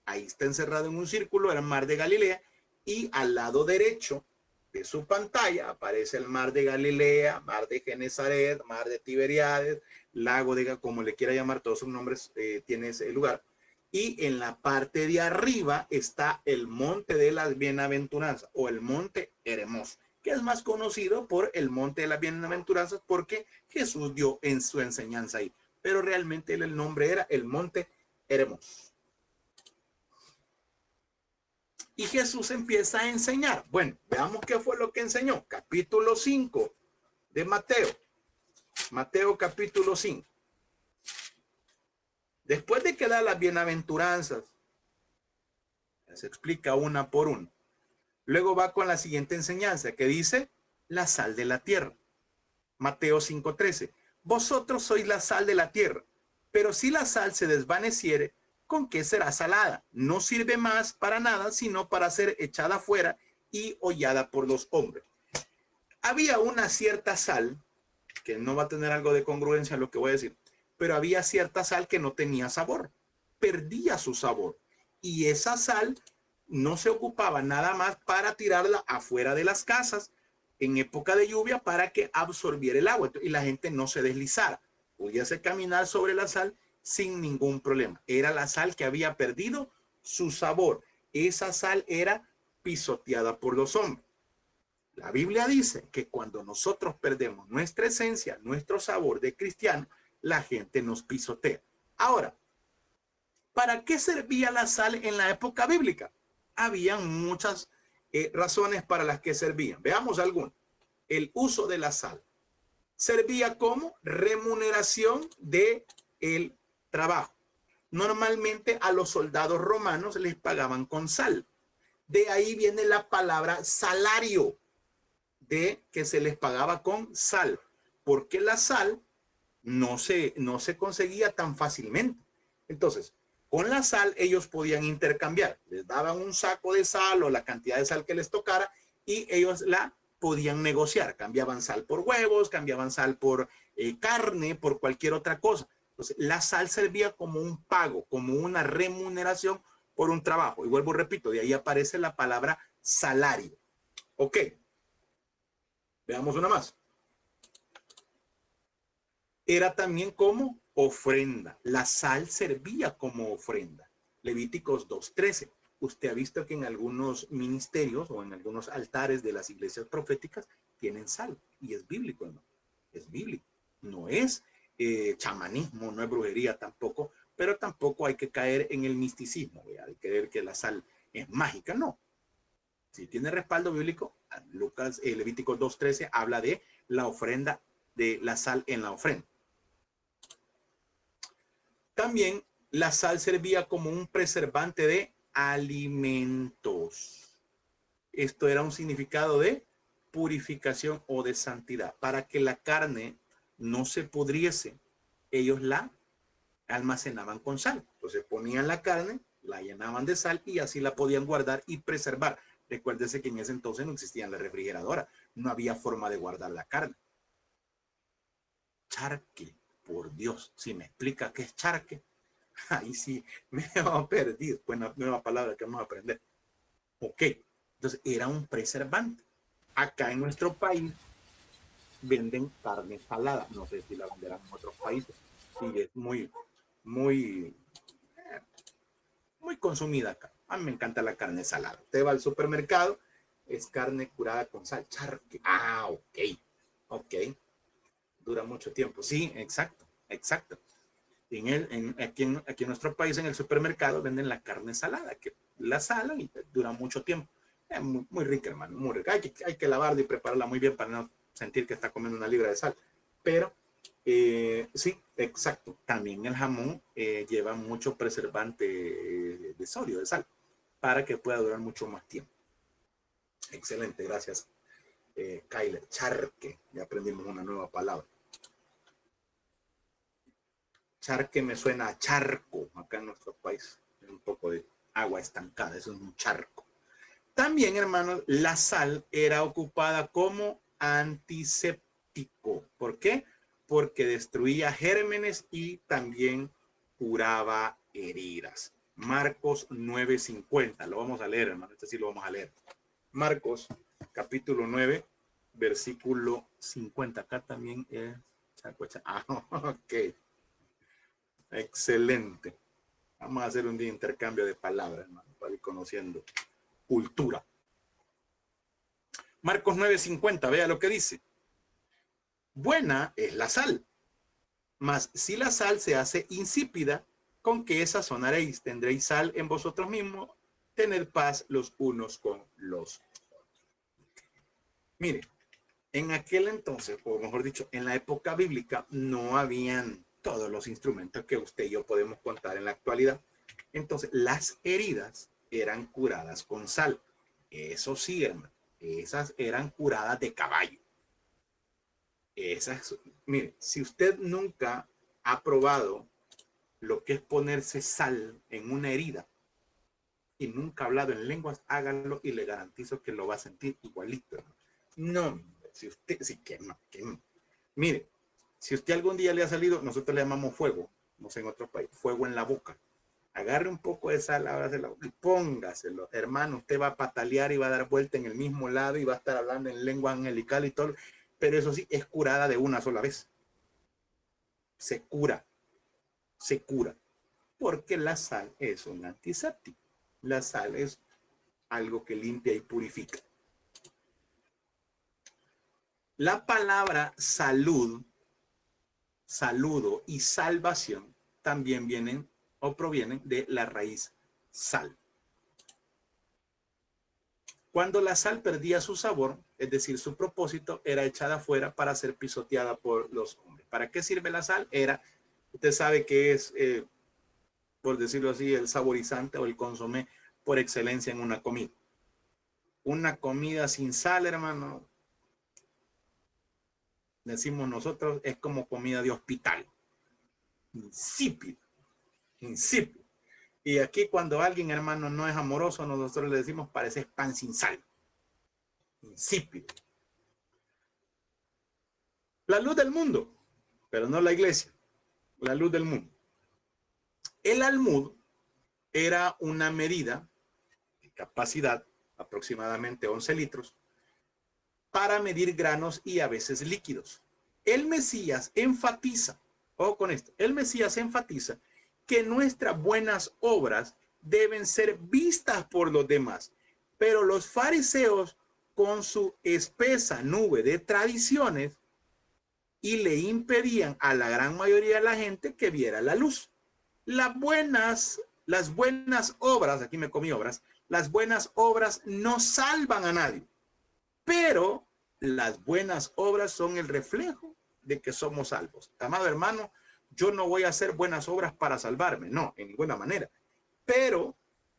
Ahí está encerrado en un círculo el mar de Galilea. Y al lado derecho de su pantalla aparece el mar de Galilea, mar de Genezaret, mar de Tiberíades, lago de, como le quiera llamar, todos sus nombres tiene ese lugar. Y en la parte de arriba está el Monte de las Bienaventuranzas, o el Monte Eremos, que es más conocido por el Monte de las Bienaventuranzas porque Jesús dio en su enseñanza ahí. Pero realmente el nombre era el Monte Eremos. Y Jesús empieza a enseñar. Bueno, veamos qué fue lo que enseñó. Capítulo 5 de Mateo. Mateo capítulo 5. Después de que da las bienaventuranzas, se explica una por una. Luego va con la siguiente enseñanza que dice la sal de la tierra. Mateo 5:13. Vosotros sois la sal de la tierra, pero si la sal se desvaneciere, ¿con qué será salada? No sirve más para nada, sino para ser echada fuera y hollada por los hombres. Había una cierta sal, que no va a tener algo de congruencia en lo que voy a decir, pero había cierta sal que no tenía sabor, perdía su sabor. Y esa sal no se ocupaba nada más para tirarla afuera de las casas en época de lluvia para que absorbiera el agua y la gente no se deslizara. Pudiese caminar sobre la sal sin ningún problema. Era la sal que había perdido su sabor. Esa sal era pisoteada por los hombres. La Biblia dice que cuando nosotros perdemos nuestra esencia, nuestro sabor de cristiano, la gente nos pisotea. Ahora, ¿para qué servía la sal en la época bíblica? Habían muchas razones para las que servían. Veamos algunas. El uso de la sal servía como remuneración de el trabajo. Normalmente a los soldados romanos les pagaban con sal. De ahí viene la palabra salario, de que se les pagaba con sal, porque la sal no se conseguía tan fácilmente. Entonces, con la sal ellos podían intercambiar. Les daban un saco de sal o la cantidad de sal que les tocara y ellos la podían negociar. Cambiaban sal por huevos, cambiaban sal por carne, por cualquier otra cosa. Entonces, la sal servía como un pago, como una remuneración por un trabajo. Y vuelvo, repito, de ahí aparece la palabra salario. Ok. Veamos una más. Era también como ofrenda. La sal servía como ofrenda. Levíticos 2:13. Usted ha visto que en algunos ministerios o en algunos altares de las iglesias proféticas tienen sal. Y es bíblico, ¿no? Es bíblico. No es chamanismo, no es brujería tampoco, pero tampoco hay que caer en el misticismo, ¿verdad? Hay que creer que la sal es mágica, no. Si tiene respaldo bíblico, Levíticos 2:13 habla de la ofrenda de la sal en la ofrenda. También la sal servía como un preservante de alimentos. Esto era un significado de purificación o de santidad. Para que la carne no se pudriese, ellos la almacenaban con sal. Entonces ponían la carne, la llenaban de sal y así la podían guardar y preservar. Recuérdese que en ese entonces no existían las refrigeradoras. No había forma de guardar la carne. Charque, por Dios, si me explica qué es charque, ahí sí me he perdido. Pues una nueva palabra que vamos a aprender. Ok, entonces era un preservante. Acá en nuestro país venden carne salada. No sé si la venderán en otros países. Sí, es muy consumida acá. A mí me encanta la carne salada. Usted va al supermercado, es carne curada con sal, charque. Ah, ok. dura mucho tiempo. Sí, exacto, exacto. Aquí en nuestro país, en el supermercado, venden la carne salada, que la salan y dura mucho tiempo. Es muy, muy rica, hermano, muy rica. Hay que lavarla y prepararla muy bien para no sentir que está comiendo una libra de sal. Pero sí, exacto. También el jamón lleva mucho preservante de sodio, de sal, para que pueda durar mucho más tiempo. Excelente, gracias, Kyler. Charque, ya aprendimos una nueva palabra. Charque me suena a charco acá en nuestro país. Es un poco de agua estancada, eso es un charco. También, hermanos, la sal era ocupada como antiséptico. ¿Por qué? Porque destruía gérmenes y también curaba heridas. Marcos 9:50. Lo vamos a leer, hermano. Este sí lo vamos a leer. Marcos, capítulo 9, versículo 50. Acá también es... ok. Excelente. Vamos a hacer un día de intercambio de palabras, hermano, para ir conociendo cultura. Marcos 9:50, vea lo que dice. Buena es la sal, mas si la sal se hace insípida, ¿con qué sazonaréis? Tendréis sal en vosotros mismos, tened paz los unos con los otros. Mire, en aquel entonces, o mejor dicho, en la época bíblica, no habían todos los instrumentos que usted y yo podemos contar en la actualidad. Entonces, las heridas eran curadas con sal. Eso sí, hermano, esas eran curadas de caballo. Esas, mire, si usted nunca ha probado lo que es ponerse sal en una herida y nunca ha hablado en lenguas, hágalo y le garantizo que lo va a sentir igualito, hermano. No, si usted, si que no. Mire, si usted algún día le ha salido, nosotros le llamamos fuego, no sé en otro país, fuego en la boca. Agarre un poco de sal, ábraselo y póngaselo. Hermano, usted va a patalear y va a dar vuelta en el mismo lado y va a estar hablando en lengua angelical y todo. Pero eso sí, es curada de una sola vez. Se cura. Porque la sal es un antiséptico. La sal es algo que limpia y purifica. La palabra salud, saludo y salvación también vienen o provienen de la raíz sal. Cuando la sal perdía su sabor, es decir, su propósito, era echada afuera para ser pisoteada por los hombres. ¿Para qué sirve la sal? Usted sabe que es, por decirlo así, el saborizante o el consomé por excelencia en una comida. Una comida sin sal, hermano, decimos nosotros, es como comida de hospital. Insípido. Y aquí cuando alguien, hermano, no es amoroso, nosotros le decimos, parece pan sin sal. Insípido. La luz del mundo, pero no la iglesia. La luz del mundo. El almud era una medida de capacidad, aproximadamente 11 litros, para medir granos y a veces líquidos. El Mesías enfatiza, ojo con esto, el Mesías enfatiza que nuestras buenas obras deben ser vistas por los demás, pero los fariseos con su espesa nube de tradiciones y le impedían a la gran mayoría de la gente que viera la luz. Las buenas obras, aquí me comí obras, las buenas obras no salvan a nadie, pero las buenas obras son el reflejo de que somos salvos. Amado hermano, yo no voy a hacer buenas obras para salvarme, no, en ninguna manera. Pero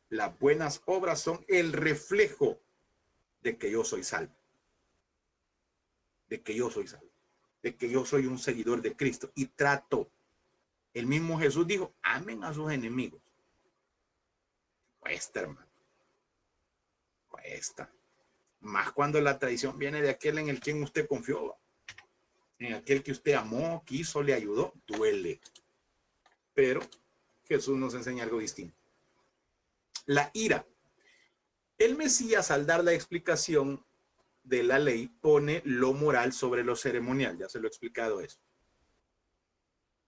las buenas obras son el reflejo de que yo soy salvo. De que yo soy salvo. De que yo soy un seguidor de Cristo. Y trato. El mismo Jesús dijo, amen a sus enemigos. Cuesta, hermano. Cuesta. Más cuando la tradición viene de aquel en el quien usted confió. En aquel que usted amó, quiso, le ayudó, duele. Pero Jesús nos enseña algo distinto. La ira. El Mesías, al dar la explicación de la ley, pone lo moral sobre lo ceremonial. Ya se lo he explicado eso.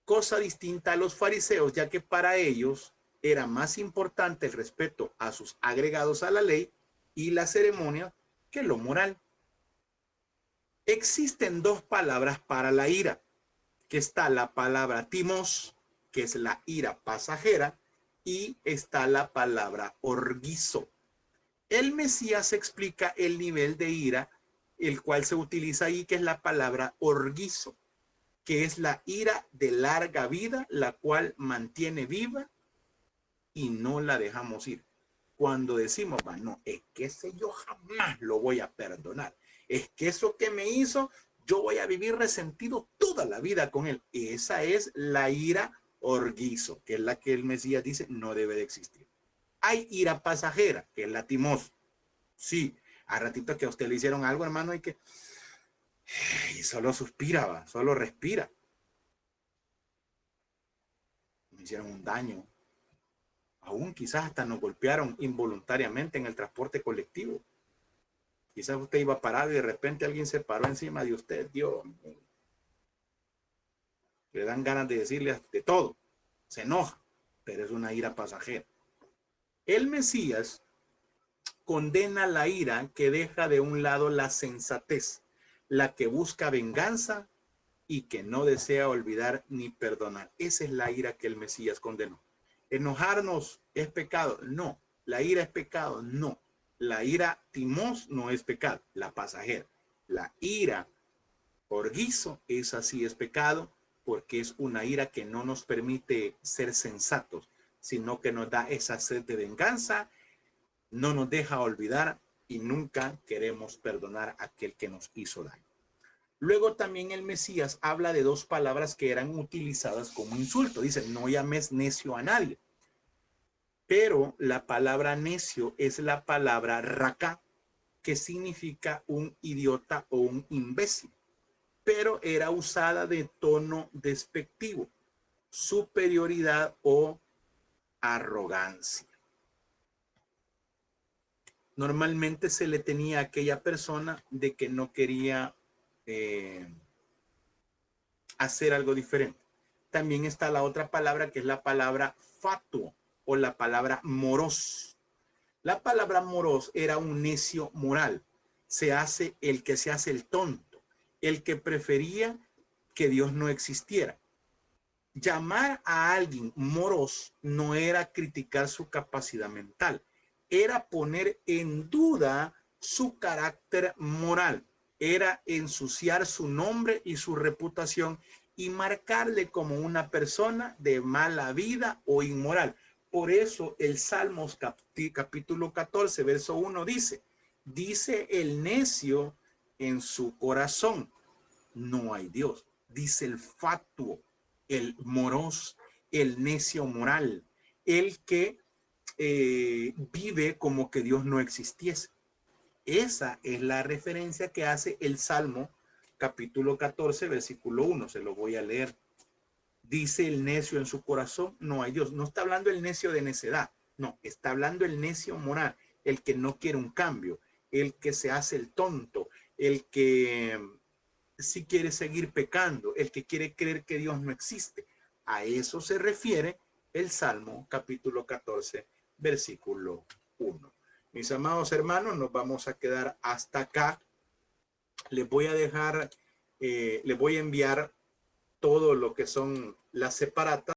Cosa distinta a los fariseos, ya que para ellos era más importante el respeto a sus agregados a la ley y la ceremonia que lo moral. Existen dos palabras para la ira. que está la palabra timos, que es la ira pasajera, y está la palabra orgizo. El Mesías explica el nivel de ira, el cual se utiliza ahí, que es la palabra orgizo, que es la ira de larga vida, la cual mantiene viva y no la dejamos ir. Cuando decimos, no, es que ese yo jamás lo voy a perdonar. Es que eso que me hizo, yo voy a vivir resentido toda la vida con él. Esa es la ira orgizo, que es la que el Mesías dice no debe de existir. Hay ira pasajera, que es la timos. Sí, a ratito que a usted le hicieron algo, hermano, y que y solo suspira, ¿va? Solo respira. Me hicieron un daño. Aún quizás hasta nos golpearon involuntariamente en el transporte colectivo. Quizás usted iba parado y de repente alguien se paró encima de usted. Dios mío. Le dan ganas de decirle de todo. Se enoja, pero es una ira pasajera. El Mesías condena la ira que deja de un lado la sensatez, la que busca venganza y que no desea olvidar ni perdonar. Esa es la ira que el Mesías condenó. ¿Enojarnos es pecado? No. ¿La ira es pecado? No. La ira timos no es pecado, la pasajera. La ira orgizo, esa sí es pecado, porque es una ira que no nos permite ser sensatos, sino que nos da esa sed de venganza, no nos deja olvidar y nunca queremos perdonar a aquel que nos hizo daño. Luego también el Mesías habla de dos palabras que eran utilizadas como insulto. Dice, no llames necio a nadie. Pero la palabra necio es la palabra raca, que significa un idiota o un imbécil. Pero era usada de tono despectivo, superioridad o arrogancia. Normalmente se le tenía a aquella persona de que no quería hacer algo diferente. También está la otra palabra que es la palabra fatuo o la palabra moros. La palabra moros era un necio moral. Se hace el que se hace el tonto, el que prefería que Dios no existiera. Llamar a alguien moros no era criticar su capacidad mental, era poner en duda su carácter moral, era ensuciar su nombre y su reputación y marcarle como una persona de mala vida o inmoral. Por eso el Salmos capítulo 14, verso 1 dice el necio en su corazón, no hay Dios. Dice el fatuo, el moros, el necio moral, el que vive como que Dios no existiese. Esa es la referencia que hace el Salmo capítulo 14, versículo 1. Se lo voy a leer. Dice el necio en su corazón, no hay Dios. No está hablando el necio de necedad. No, está hablando el necio moral, el que no quiere un cambio, el que se hace el tonto, el que sí quiere seguir pecando, el que quiere creer que Dios no existe. A eso se refiere el Salmo capítulo 14, versículo 1. Mis amados hermanos, nos vamos a quedar hasta acá. Les voy a dejar, les voy a enviar todo lo que son las separatas.